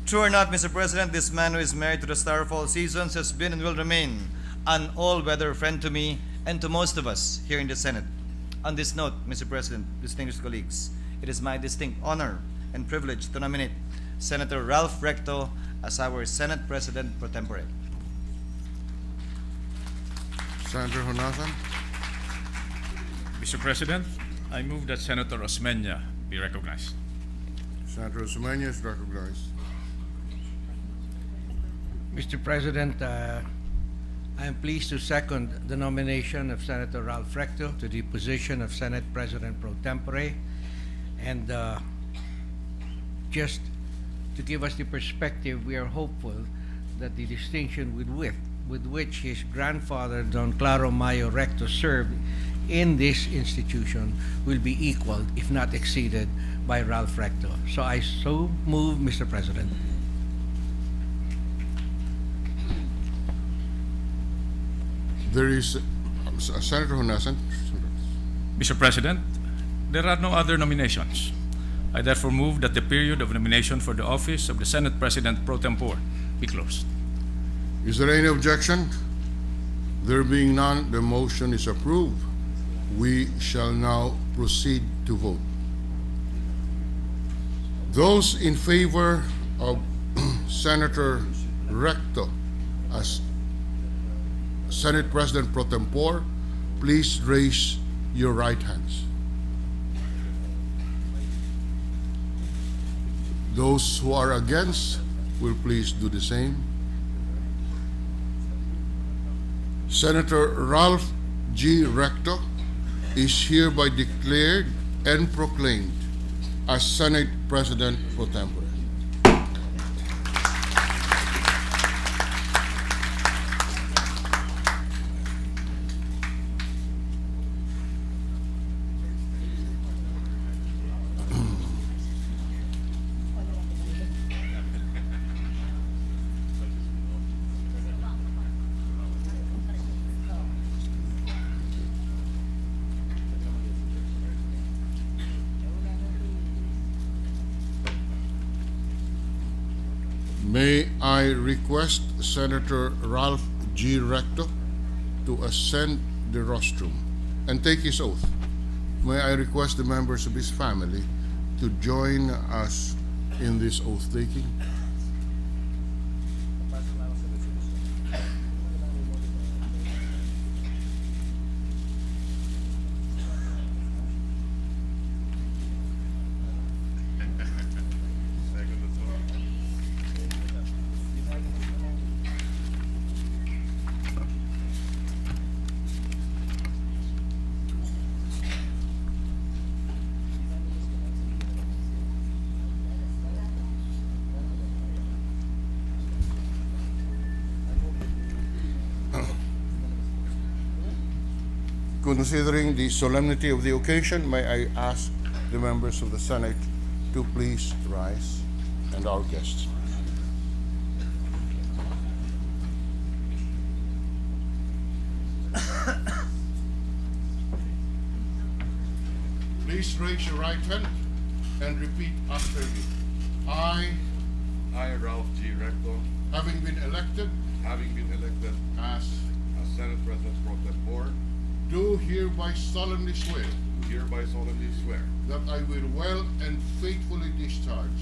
True or not, Mr. President, this man who is married to the Star of All Seasons has been and will remain an all-weather friend to me and to most of us here in the Senate. On this note, Mr. President, distinguished colleagues, it is my distinct honor and privilege to nominate Senator Ralph Recto as our Senate President pro tempore. Senator Honasan. Mr. President, I move that Senator Osmeña be recognized. Senator Osmeña is recognized. Mr. President, I am pleased to second the nomination of Senator Ralph Recto to the position of Senate President pro tempore. And just to give us the perspective, we are hopeful that the distinction with which his grandfather, Don Claro Mayo Recto, served in this institution will be equaled, if not exceeded, by Ralph Recto. So I so move, Mr. President. There is Senator Honasan. Mr. President, there are no other nominations. I therefore move that the period of nomination for the office of the Senate President pro tempore be closed. Is there any objection? There being none, the motion is approved. We shall now proceed to vote. Those in favor of Senator Recto as Senate President pro tempore, please raise your right hands. Those who are against will please do the same. Senator Ralph G. Recto is hereby declared and proclaimed as Senate President pro tempore. May I request Senator Ralph G. Recto to ascend the rostrum and take his oath. May I request the members of his family to join us in this oath-taking. Considering the solemnity of the occasion, may I ask the members of the Senate to please rise, and our guests. Please raise your right hand and repeat after me. I, Ralph G. Recto, having been elected as Senate President pro tempore, do hereby solemnly swear that I will well and faithfully discharge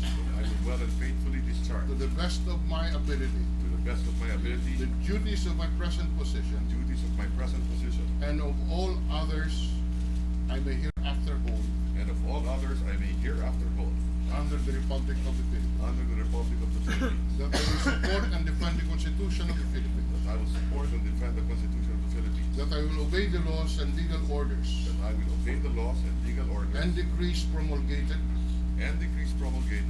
to the best of my ability the duties of my present position and of all others I may hereafter hold under the Republic of the Philippines. That I will support and defend the Constitution of the Philippines. That I will obey the laws and legal orders and decrees promulgated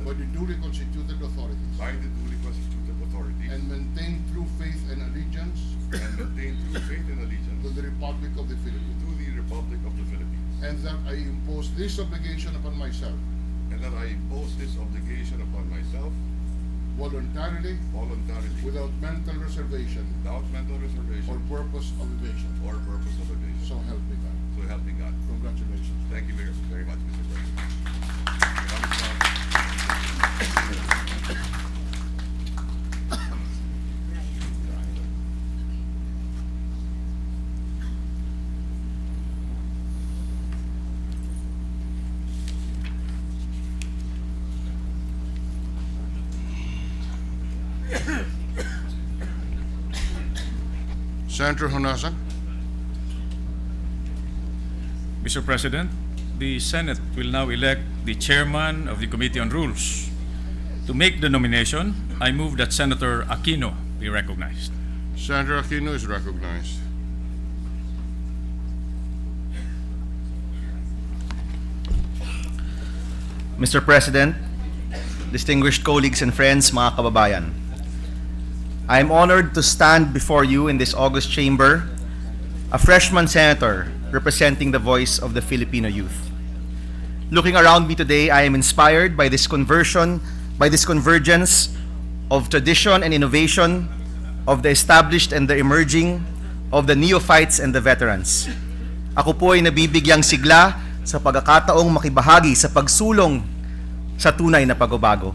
by the duly constituted authorities, and maintain true faith and allegiance to the Republic of the Philippines. And that I impose this obligation upon myself voluntarily, without mental reservation or purpose of evasion. So help me God. Congratulations. Thank you very much, Mr. President. Senator Honasan. Mr. President, the Senate will now elect the chairman of the Committee on Rules. To make the nomination, I move that Senator Aquino be recognized. Senator Aquino is recognized. Mr. President, distinguished colleagues and friends, mga kababayan, I am honored to stand before you in this august chamber, a freshman senator representing the voice of the Filipino youth. Looking around me today, I am inspired by this convergence of tradition and innovation, of the established and the emerging, of the neophytes and the veterans. Ako po ay nabibigyang sigla sa pagkakataong makibahagi sa pagsulong sa tunay na pagbabago.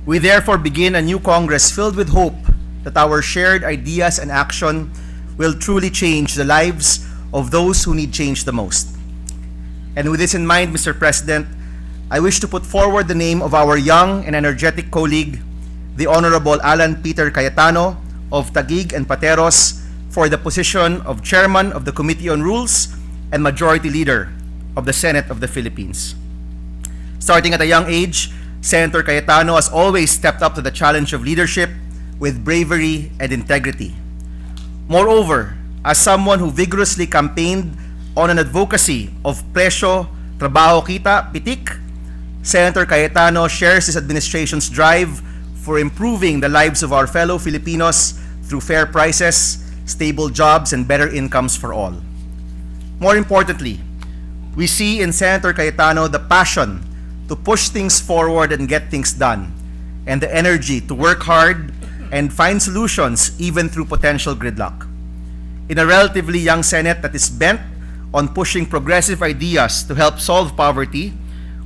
We therefore begin a new Congress filled with hope that our shared ideas and action will truly change the lives of those who need change the most. And with this in mind, Mr. President, I wish to put forward the name of our young and energetic colleague, the Honorable Alan Peter Cayetano of Taguig and Pateros, for the position of Chairman of the Committee on Rules and Majority Leader of the Senate of the Philippines. Starting at a young age, Senator Cayetano has always stepped up to the challenge of leadership with bravery and integrity. Moreover, as someone who vigorously campaigned on an advocacy of presyo, trabaho, kita, pitik, Senator Cayetano shares his administration's drive for improving the lives of our fellow Filipinos through fair prices, stable jobs, and better incomes for all. More importantly, we see in Senator Cayetano the passion to push things forward and get things done, and the energy to work hard and find solutions even through potential gridlock. In a relatively young Senate that is bent on pushing progressive ideas to help solve poverty,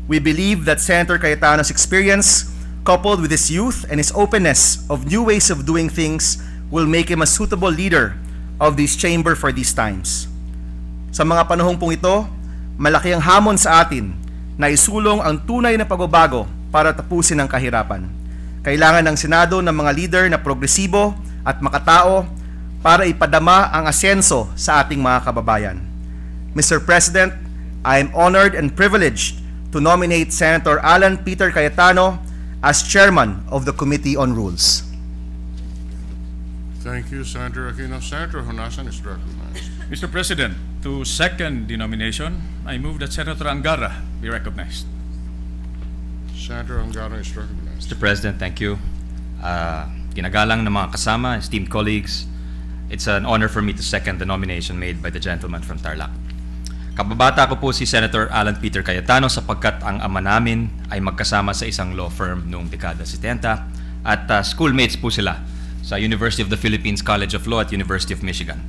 we believe that Senator Cayetano's experience, coupled with his youth and his openness of new ways of doing things, will make him a suitable leader of this chamber for these times. Sa mga panahong pong ito, malaki ang hamon sa atin na isulong ang tunay na pagbabago para tapusin ang kahirapan. Kailangan ng Senado ng mga leader na progresibo at makatao para ipadama ang asenso sa ating mga kababayan. Mr. President, I am honored and privileged to nominate Senator Alan Peter Cayetano as chairman of the Committee on Rules. Thank you, Senator Aquino. Senator Honasan is recognized. Mr. President, to second the nomination, I move that Senator Angara be recognized. Senator Angara is recognized. Mr. President, thank you. Ginagalang ng mga kasama, esteemed colleagues, it's an honor for me to second the nomination made by the gentleman from Tarlac. Kababata ko po si Senator Alan Peter Cayetano sapagkat ang ama namin ay magkasama sa isang law firm noong dekada 70 at schoolmates po sila sa University of the Philippines College of Law at University of Michigan.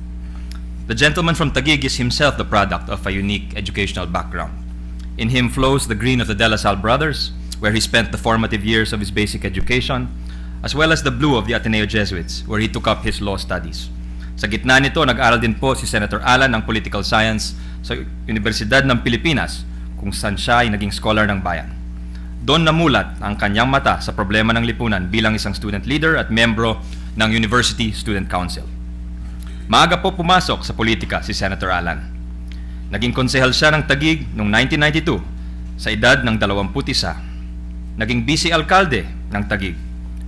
The gentleman from Taguig is himself the product of a unique educational background. In him flows the green of the De La Salle brothers, where he spent the formative years of his basic education, as well as the blue of the Ateneo Jesuits, where he took up his law studies. Sa gitna nito, nag-aral din po si Senator Alan ng Political Science sa Universidad ng Pilipinas, kung saan siya ay naging scholar ng bayan. Doon namulat ang kanyang mata sa problema ng lipunan bilang isang student leader at membro ng University Student Council. Maaga po pumasok sa politika si Senator Alan. Naging konsehal siya ng Taguig noong 1992 sa edad ng 21. Naging vice-alkalde ng Taguig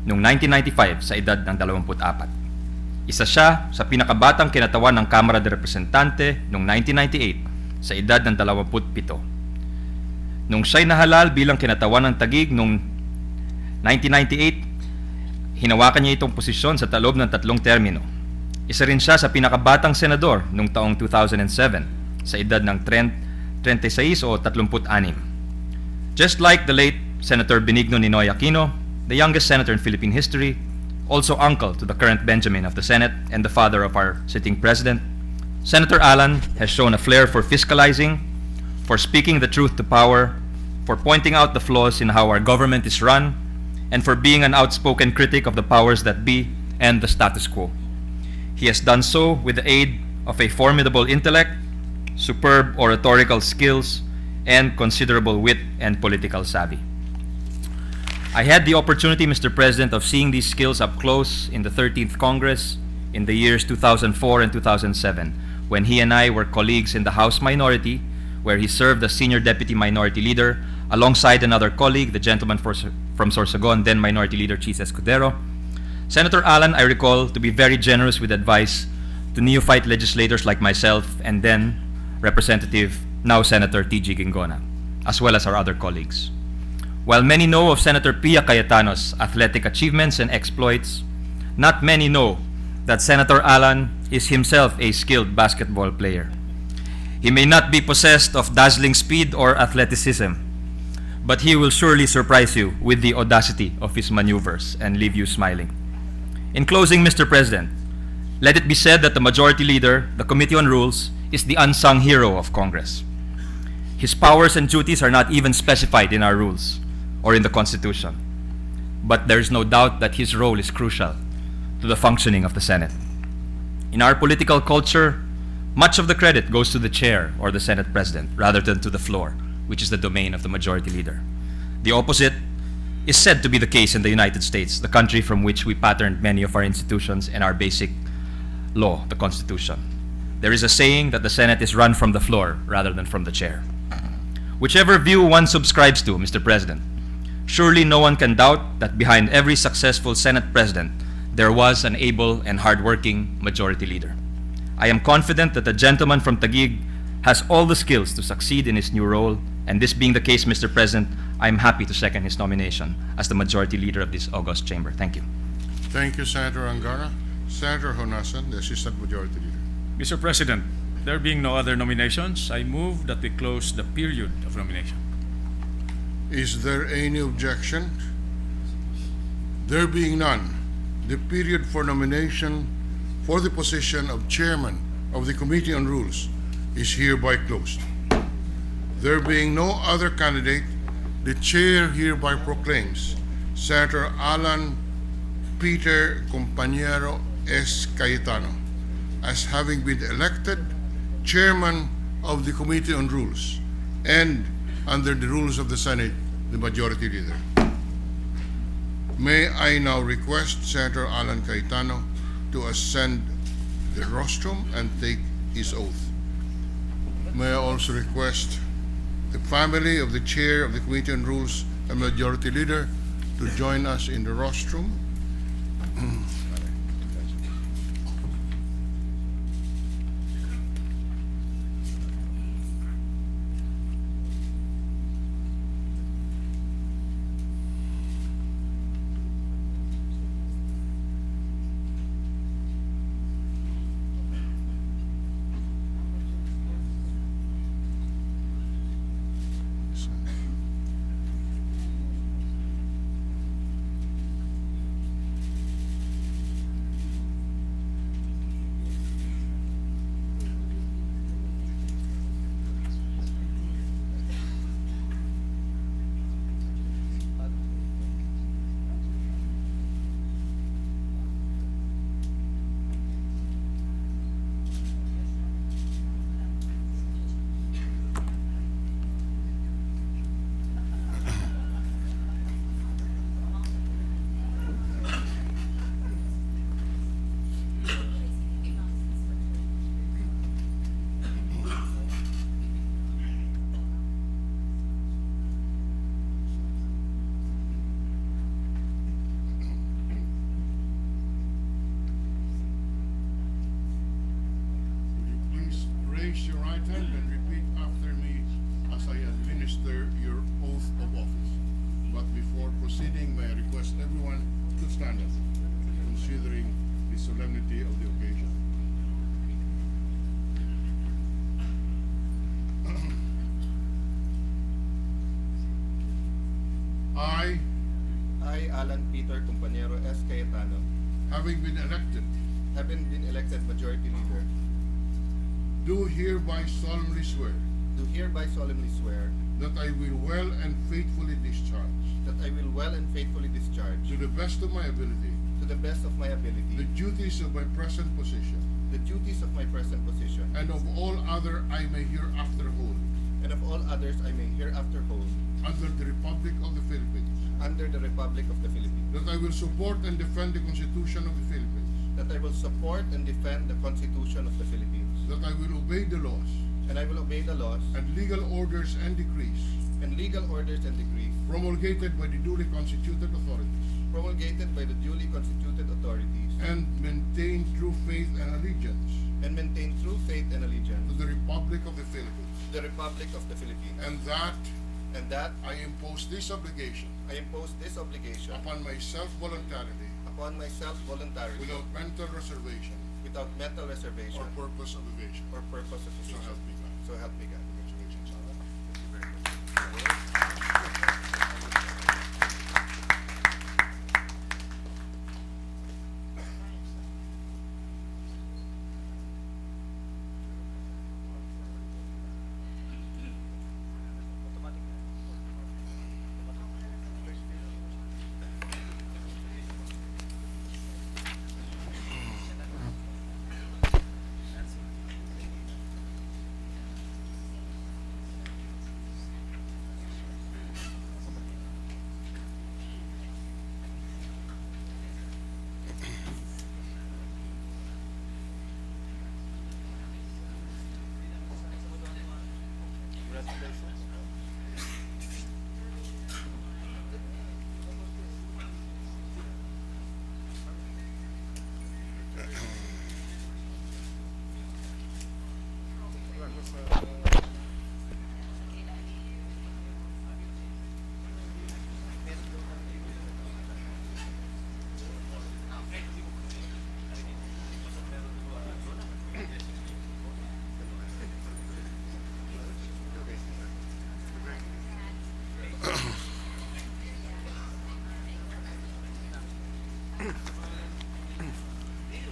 noong 1995 sa edad ng 24. Isa siya sa pinakabatang kinatawan ng Kamara de Representante noong 1998 sa edad ng 27. Nung siya'y nahalal bilang kinatawan ng Taguig noong 1998, hinawakan niya itong posisyon sa loob ng 3 termino. Isa rin siya sa pinakabatang senador noong taong 2007 sa edad ng 36 o 36. Just like the late Senator Benigno Ninoy Aquino, the youngest senator in Philippine history, also uncle to the current Benjamin of the Senate and the father of our sitting president, Senator Alan has shown a flair for fiscalizing, for speaking the truth to power, for pointing out the flaws in how our government is run, and for being an outspoken critic of the powers that be and the status quo. He has done so with the aid of a formidable intellect, superb oratorical skills, and considerable wit and political savvy. I had the opportunity, Mr. President, of seeing these skills up close in the 13th Congress in the years 2004 and 2007, when he and I were colleagues in the House Minority, where he served as Senior Deputy Minority Leader alongside another colleague, the gentleman from Sorsogon, then Minority Leader Chis Escudero. Senator Alan, I recall, to be very generous with advice to neophyte legislators like myself and then Representative, now Senator T.G. Gingona, as well as our other colleagues. While many know of Senator Pia Cayetano's athletic achievements and exploits, not many know that Senator Alan is himself a skilled basketball player. He may not be possessed of dazzling speed or athleticism, but he will surely surprise you with the audacity of his maneuvers and leave you smiling. In closing, Mr. President, let it be said that the Majority Leader, the Committee on Rules, is the unsung hero of Congress. His powers and duties are not even specified in our rules or in the Constitution, but there is no doubt that his role is crucial to the functioning of the Senate. In our political culture, much of the credit goes to the chair or the Senate President rather than to the floor, which is the domain of the Majority Leader. The opposite is said to be the case in the United States, the country from which we patterned many of our institutions and our basic law, the Constitution. There is a saying that the Senate is run from the floor rather than from the chair. Whichever view one subscribes to, Mr. President, Surely no one can doubt that behind every successful Senate President, there was an able and hardworking Majority Leader. I am confident that the gentleman from Taguig has all the skills to succeed in his new role, and this being the case, Mr. President, I am happy to second his nomination as the Majority Leader of this august chamber. Thank you. Thank you, Senator Angara. Senator Honasan, the Assistant Majority Leader. Mr. President, there being no other nominations, I move that we close the period of nomination. Is there any objection? There being none, the period for nomination for the position of Chairman of the Committee on Rules is hereby closed. There being no other candidate, the Chair hereby proclaims Senator Alan Peter Compañero S. Cayetano as having been elected Chairman of the Committee on Rules and, under the rules of the Senate, the Majority Leader. May I now request Senator Alan Cayetano to ascend the rostrum and take his oath. May I also request the family of the Chair of the Committee on Rules and Majority Leader to join us in the rostrum. Raise your right hand and repeat after me as I administer your oath of office. But before proceeding, may I request everyone to stand up, considering the solemnity of the occasion. I, Alan Peter Compañero S. Cayetano, having been elected, Majority Leader, do hereby solemnly swear do hereby solemnly swear that I will well and faithfully discharge, that I will well and faithfully discharge, to the best of my ability, to the best of my ability, the duties of my present position, the duties of my present position, and of all other I may hereafter hold, and of all others I may hereafter hold, under the Republic of the Philippines, under the Republic of the Philippines, that I will support and defend the Constitution of the Philippines, that I will support and defend the Constitution of the Philippines, that I will obey the laws and I will obey the laws and legal orders and decrees and legal orders and decrees promulgated by the duly constituted authorities, promulgated by the duly constituted authorities, and maintain true faith and allegiance and maintain true faith and allegiance to the Republic of the Philippines, to the Republic of the Philippines, and that I impose this obligation impose this obligation upon myself voluntarily, without mental reservation without mental reservation or purpose of evasion. or purpose of So evasion. help me God. So help me God. Congratulations, Alan. Thank you very much.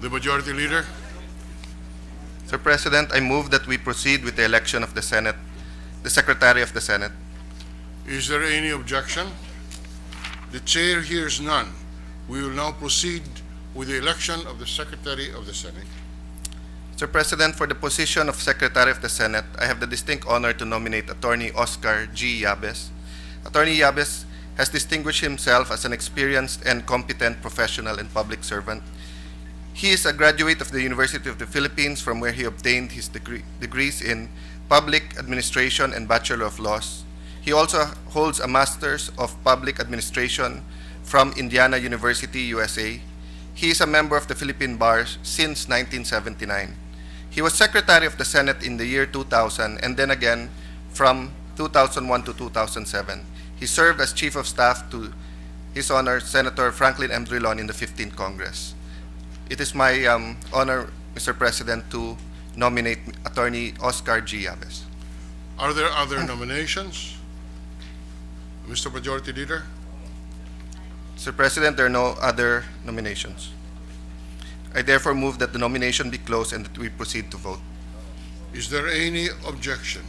The Majority Leader. Sir President, I move that we proceed with the election of the Senate, the Secretary of the Senate. Is there any objection? The Chair hears none. We will now proceed with the election of the Secretary of the Senate. Sir President, for the position of Secretary of the Senate, I have the distinct honor to nominate Attorney Oscar G. Yabes. Attorney Yabes has distinguished himself as an experienced and competent professional and public servant. He is a graduate of the University of the Philippines, from where he obtained his degrees in Public Administration and Bachelor of Laws. He also holds a Master's of Public Administration from Indiana University, USA. He is a member of the Philippine Bar since 1979. He was Secretary of the Senate in the year 2000 and then again from 2001 to 2007. He served as Chief of Staff to His Honor Senator Franklin M. Drilon in the 15th Congress. It is my honor, Mr. President, to nominate Attorney Oscar G. Yabes. Are there other nominations? Mr. Majority Leader. Sir President, there are no other nominations. I therefore move that the nomination be closed and that we proceed to vote. Is there any objection?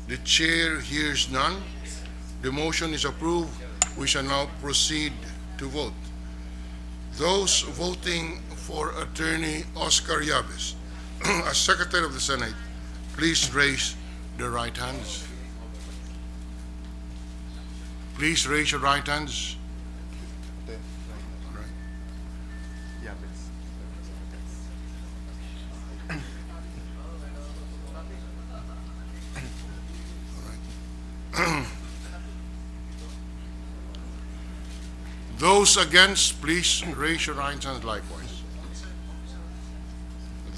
The Chair hears none. The motion is approved. We shall now proceed to vote. Those voting for Attorney Oscar Yabes as Secretary of the Senate, please raise their right hands. Please raise your right hands. All right. Those against, please raise your right hands likewise.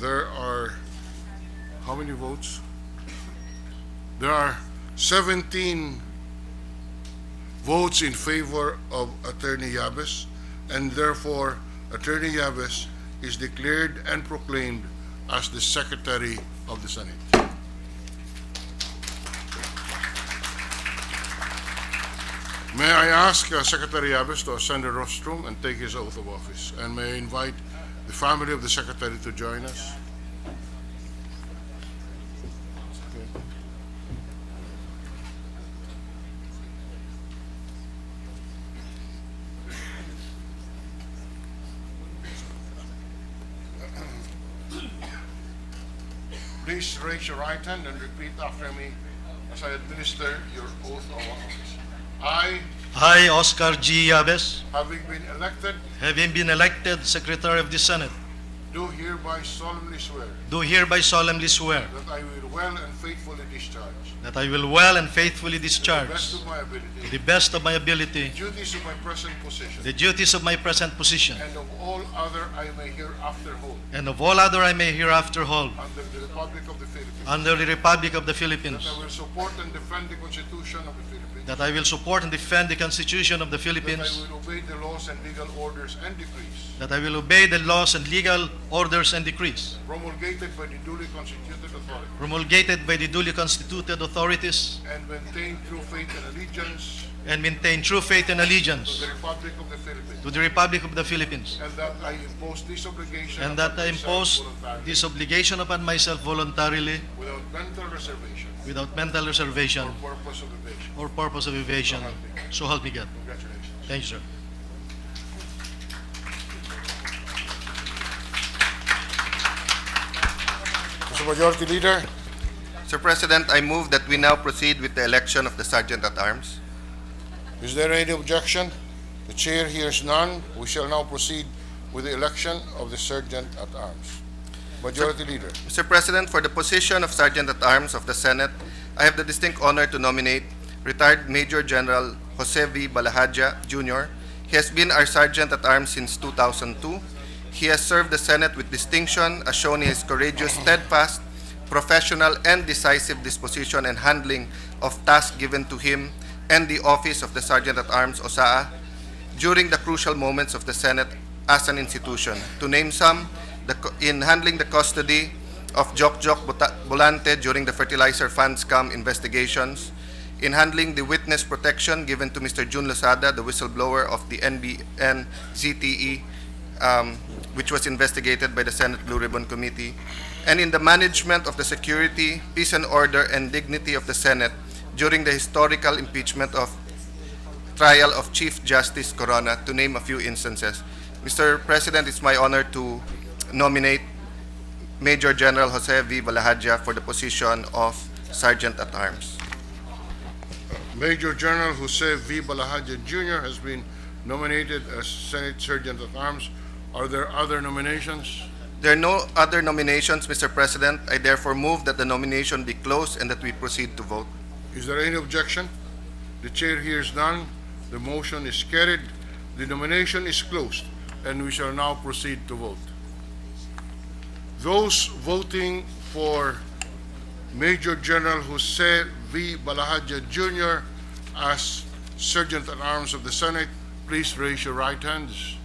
There are, how many votes? There are 17 votes in favor of Attorney Yabes, and therefore Attorney Yabes is declared and proclaimed as the Secretary of the Senate. May I ask Secretary Yabes to ascend the rostrum and take his oath of office, and may I invite the family of the Secretary to join us. Please raise your right hand and repeat after me as I administer your oath of office. I, Oscar G. Yabes, Having been elected Secretary of the Senate, do hereby solemnly swear do hereby solemnly swear that I will well and faithfully discharge, that I will well and faithfully to the discharge, best of my ability, to the best of my ability, the duties of my present position, the duties of my present position, and of all other I may hereafter hold, and of all other I may hereafter hold, under the Republic of the Philippines, under the Republic of the that Philippines, I will support and defend the Constitution of the Philippines, that I will support and defend the Constitution of the that I Philippines, will obey the laws and legal orders and decrees that I will obey the laws and legal orders and decrees promulgated by the duly constituted authority, promulgated by the duly constituted authorities, and maintain true faith and allegiance and maintain true faith and to allegiance the Republic of the Philippines, to the Republic of the Philippines, and that I impose this obligation and that upon I myself impose voluntarily, this obligation upon myself voluntarily, without mental reservation without mental reservation or purpose of evasion. or purpose of evasion. So help me God. Congratulations. Thank you, sir. Mr. Majority Leader. Sir President, I move that we now proceed with the election of the Sergeant at Arms. Is there any objection? The Chair hears none. We shall now proceed with the election of the Sergeant at Arms. Majority Leader. Mr. President, for the position of Sergeant at Arms of the Senate, I have the distinct honor to nominate retired Major General Jose V. Balahadja, Jr. He has been our Sergeant at Arms since 2002. He has served the Senate with distinction, as shown in his courageous, steadfast, professional, and decisive disposition and handling of tasks given to him and the office of the Sergeant at Arms, OSAA, during the crucial moments of the Senate as an institution. To name some, in handling the custody of Jokjok Bolante during the fertilizer fund scam investigations, in handling the witness protection given to Mr. Jun Losada, the whistleblower of the NBN ZTE which was investigated by the Senate Blue Ribbon Committee, and in the management of the security, peace and order, and dignity of the Senate during the historical impeachment of trial of Chief Justice Corona, to name a few instances. Mr. President, it's my honor to nominate Major General Jose V. Balahadja for the position of Sergeant at Arms. Major General Jose V. Balahadja Jr. has been nominated as Senate Sergeant at Arms. Are there other nominations? There are no other nominations, Mr. President. I therefore move that the nomination be closed and that we proceed to vote. Is there any objection? The chair hears none. The motion is carried. The nomination is closed, and we shall now proceed to vote. Those voting for Major General Jose V. Balahadja Jr. as Sergeant at Arms of the Senate, please raise your right hands.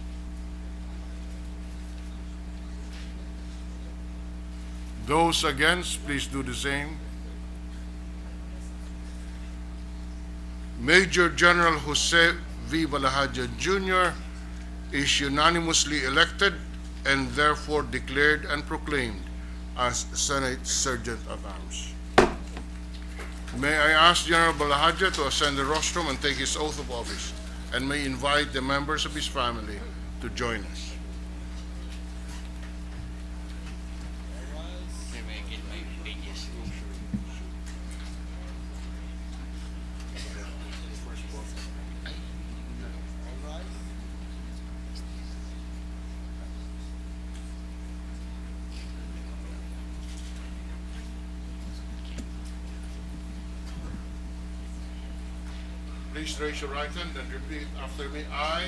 Those against, please do the same. Major General Jose V. Balahadja Jr. is unanimously elected and therefore declared and proclaimed as Senate Sergeant at Arms. May I ask General Balahadja to ascend the rostrum and take his oath of office, and may invite the members of his family to join us. Please raise your right hand and repeat after me. I.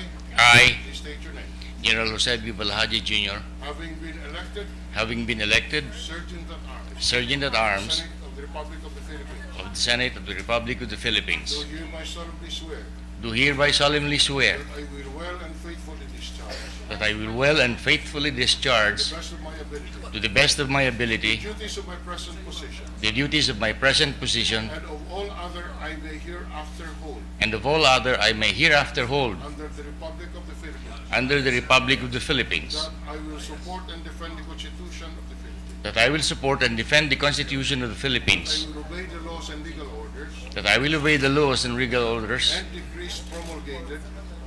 Please state your name. General Jose V. Balahadja Jr., Having been elected Sergeant at Arms Senate of the Republic of the Philippines, of the Senate of the Republic of the Philippines, do hereby solemnly swear do hereby solemnly swear that I will well and faithfully discharge, that I will well and faithfully discharge, to the best of my ability, to the best of my ability, the duties of my present position, the duties of my present position, and of all other I may hereafter hold and of all other I may hereafter hold under the Republic of the Philippines, under the Republic of the Philippines, that I will support and defend the Constitution of the Philippines, that I will support and defend the Constitution of the I Philippines, will obey the laws and legal orders that I will obey the laws and legal orders and decrees promulgated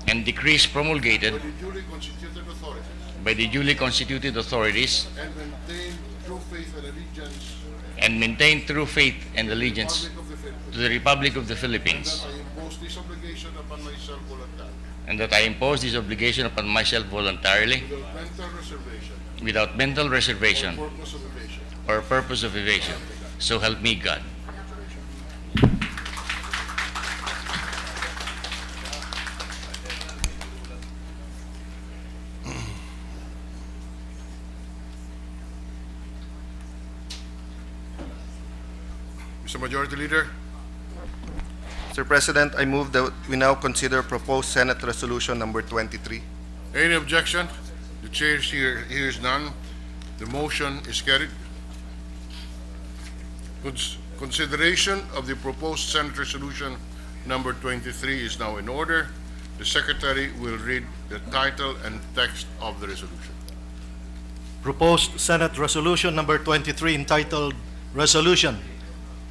and decrees promulgated by the duly constituted authorities, by the duly constituted authorities, and maintain true faith and allegiance and maintain true faith and allegiance Republic of the Philippines, to the Republic of the Philippines, and that I impose this obligation upon myself voluntarily and that I impose this obligation upon myself voluntarily without mental reservation without mental reservation or purpose of evasion. or purpose of evasion. So help me God. Mr. Majority Leader, Mr. President, I move that we now consider proposed Senate Resolution number 23. any objection? The chair hears none. The motion is carried. Consideration of the proposed Senate Resolution number 23 is now in order. The Secretary will read the title and text of the resolution. Proposed Senate Resolution Number 23 entitled Resolution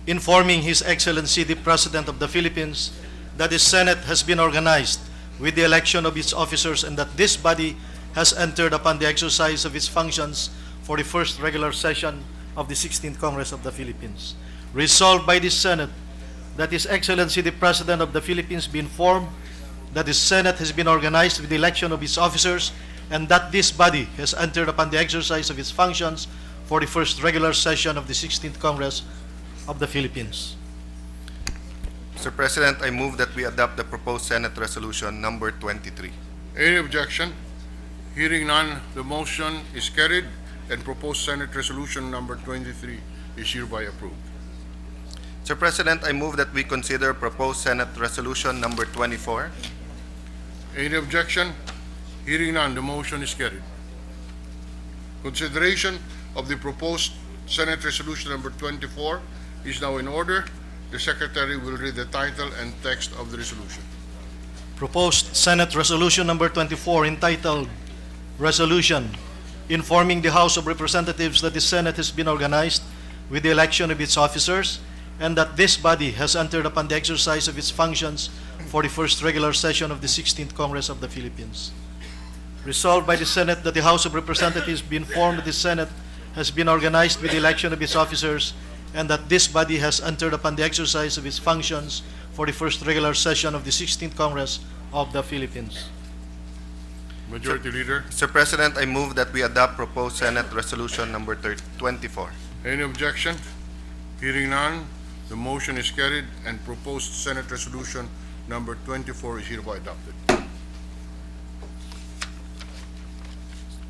informing His Excellency the President of the Philippines that his Senate has been organized with the election of its officers and that this body has entered upon the exercise of its functions for the first regular session of the 16th Congress of the Philippines. Resolved by this Senate that His Excellency the President of the Philippines be informed that the Senate has been organized with the election of its officers and that this body has entered upon the exercise of its functions for the first regular session of the 16th Congress of the Philippines. Mr. President, I move that we adopt the proposed Senate Resolution number 23. Any objection? Hearing none, the motion is carried and proposed Senate Resolution number 23 is hereby approved. Mr. President, I move that we consider proposed Senate Resolution number 24. Any objection? Hearing none, the motion is carried. Consideration of the proposed Senate Resolution number 24 is now in order. The Secretary will read the title and text of the resolution. Proposed Senate Resolution Number 24 entitled Resolution informing the House of Representatives that the Senate has been organized with the election of its officers, and that this body has entered upon the exercise of its functions for the first regular session of the 16th Congress of the Philippines. Resolved by the Senate that the House of Representatives be informed that the Senate has been organized with the election of its officers, and that this body has entered upon the exercise of its functions for the first regular session of the 16th Congress of the Philippines. Majority Leader, Mr. President, I move that we adopt proposed Senate Resolution number 24. any objection? Hearing none, the motion is carried and proposed Senate Resolution number 24 is hereby adopted.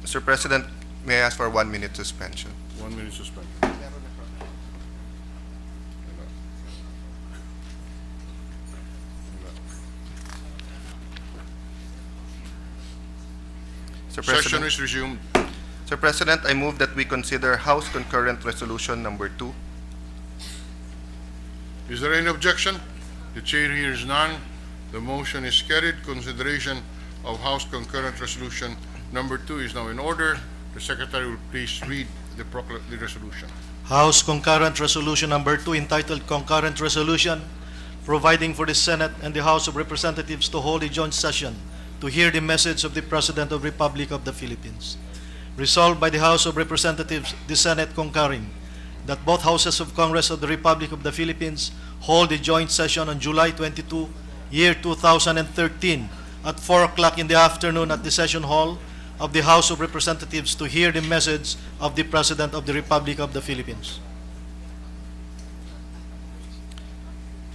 Mr. President, may I ask for a 1-minute suspension? 1 minute suspension. Mr. Session President, is resumed. Mr. President, I move that we consider House Concurrent Resolution number 2. Is there any objection? The chair hears none. The motion is carried. Consideration of House Concurrent Resolution number 2 is now in order. The Secretary will please read the resolution. House Concurrent Resolution number 2, entitled Concurrent Resolution, providing for the Senate and the House of Representatives to hold a joint session to hear the message of the President of the Republic of the Philippines. Resolved by the House of Representatives, the Senate concurring, that both Houses of Congress of the Republic of the Philippines hold a joint session on July 22, year 2013, at 4 o'clock in the afternoon at the Session Hall of the House of Representatives to hear the message of the President of the Republic of the Philippines.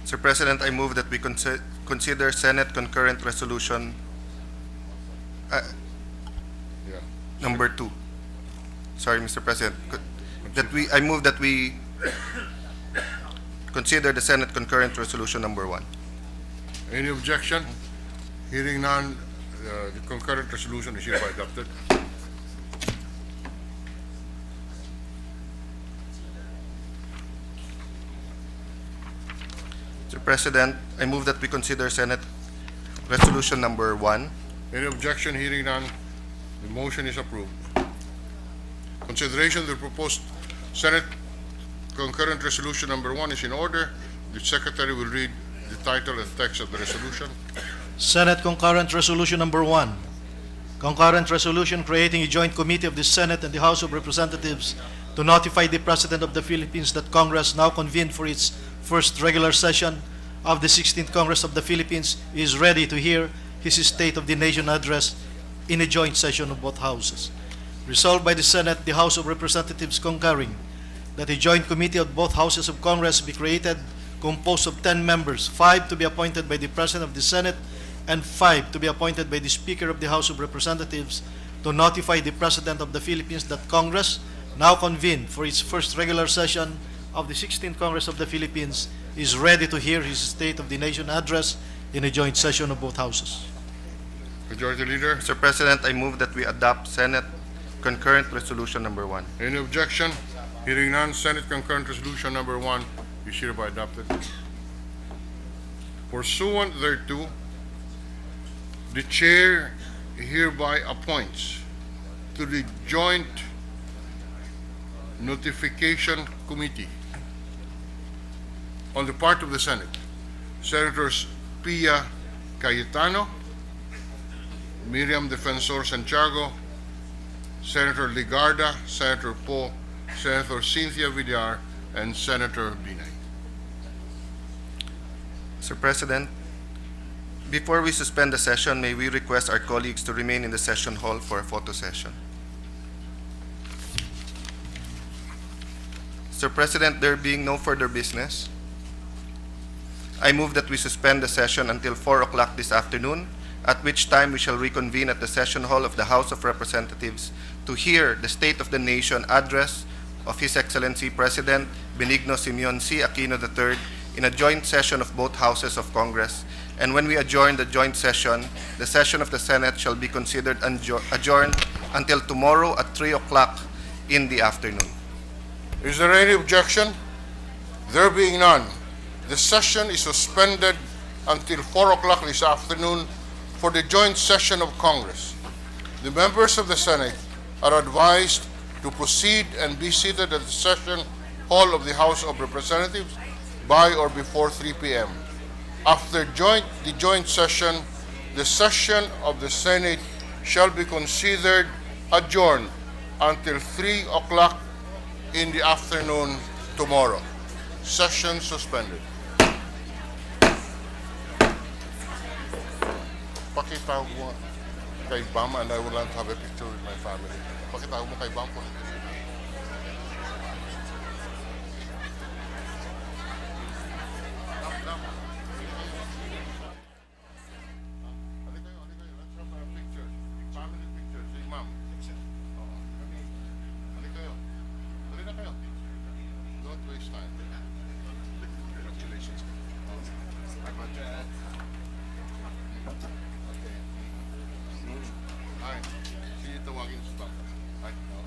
Mr. President, I move that we consider Senate Concurrent Resolution Yeah. number 2. Sorry, Mr. President. I move that we consider the Senate Concurrent Resolution number 1. Any objection? Hearing none, the concurrent resolution is hereby adopted. Mr. President, I move that we consider Senate Resolution number 1. Any objection? Hearing none, the motion is approved. Consideration of the proposed Senate concurrent resolution number 1 is in order. The Secretary will read the title and text of the resolution. Senate Concurrent Resolution number 1. Concurrent Resolution creating a joint committee of the Senate and the House of Representatives to notify the President of the Philippines that Congress, now convened for its first regular session of the 16th Congress of the Philippines, is ready to hear his State of the Nation address in a joint session of both houses. Resolved by the Senate, the House of Representatives concurring, that a joint committee of both houses of Congress be created, composed of 10 members, 5 to be appointed by the President of the Senate and 5 to be appointed by the Speaker of the House of Representatives, to notify the President of the Philippines that Congress, now convened for its first regular session of the 16th Congress of the Philippines, is ready to hear his State of the Nation address in a joint session of both houses. Majority Leader, Mr. President, I move that we adopt Senate Concurrent Resolution number 1. any objection? Hearing none, Senate concurrent resolution number 1 is hereby adopted. Pursuant thereto, the Chair hereby appoints to the Joint Notification Committee on the part of the Senate, Senators Pia Cayetano, Miriam Defensor Santiago, Senator Ligarda, Senator Poe, Senator Cynthia Villar, and Senator Binay. Mr. President, before we suspend the session, may we request our colleagues to remain in the session hall for a photo session. Mr. President, there being no further business, I move that we suspend the session until 4 o'clock this afternoon, at which time we shall reconvene at the session hall of the House of Representatives to hear the State of the Nation address of His Excellency President Benigno Simeon C. Aquino III in a joint session of both houses of Congress. And when we adjourn the joint session, the session of the Senate shall be considered adjourned until tomorrow at 3 o'clock in the afternoon. Is there any objection? There being none, the session is suspended until 4 o'clock this afternoon for the joint session of Congress. The members of the Senate are advised to proceed and be seated at the session hall of the House of Representatives by or before 3 p.m. After the joint session, the session of the Senate shall be considered adjourned until 3 o'clock in the afternoon tomorrow. Session suspended. Pakitawag mo kay Bam, and I would like to have a picture with my family. Pakitawag mo kay Bam po. Let's have a picture. Family picture. Si Ma'am. Halika kayo. Dali na kayo. Don't waste time. Congratulations. Ay, sige, tawagin sa staff. Ay, oo.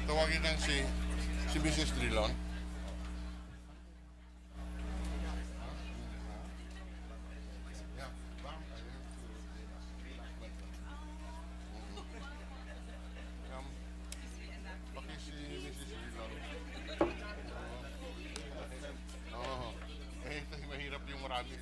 Tawagin lang si Mrs. Drilon. Yeah, Bam, I have to paki si Mrs. Drilon. Oo. Eh, mahirap yung marami.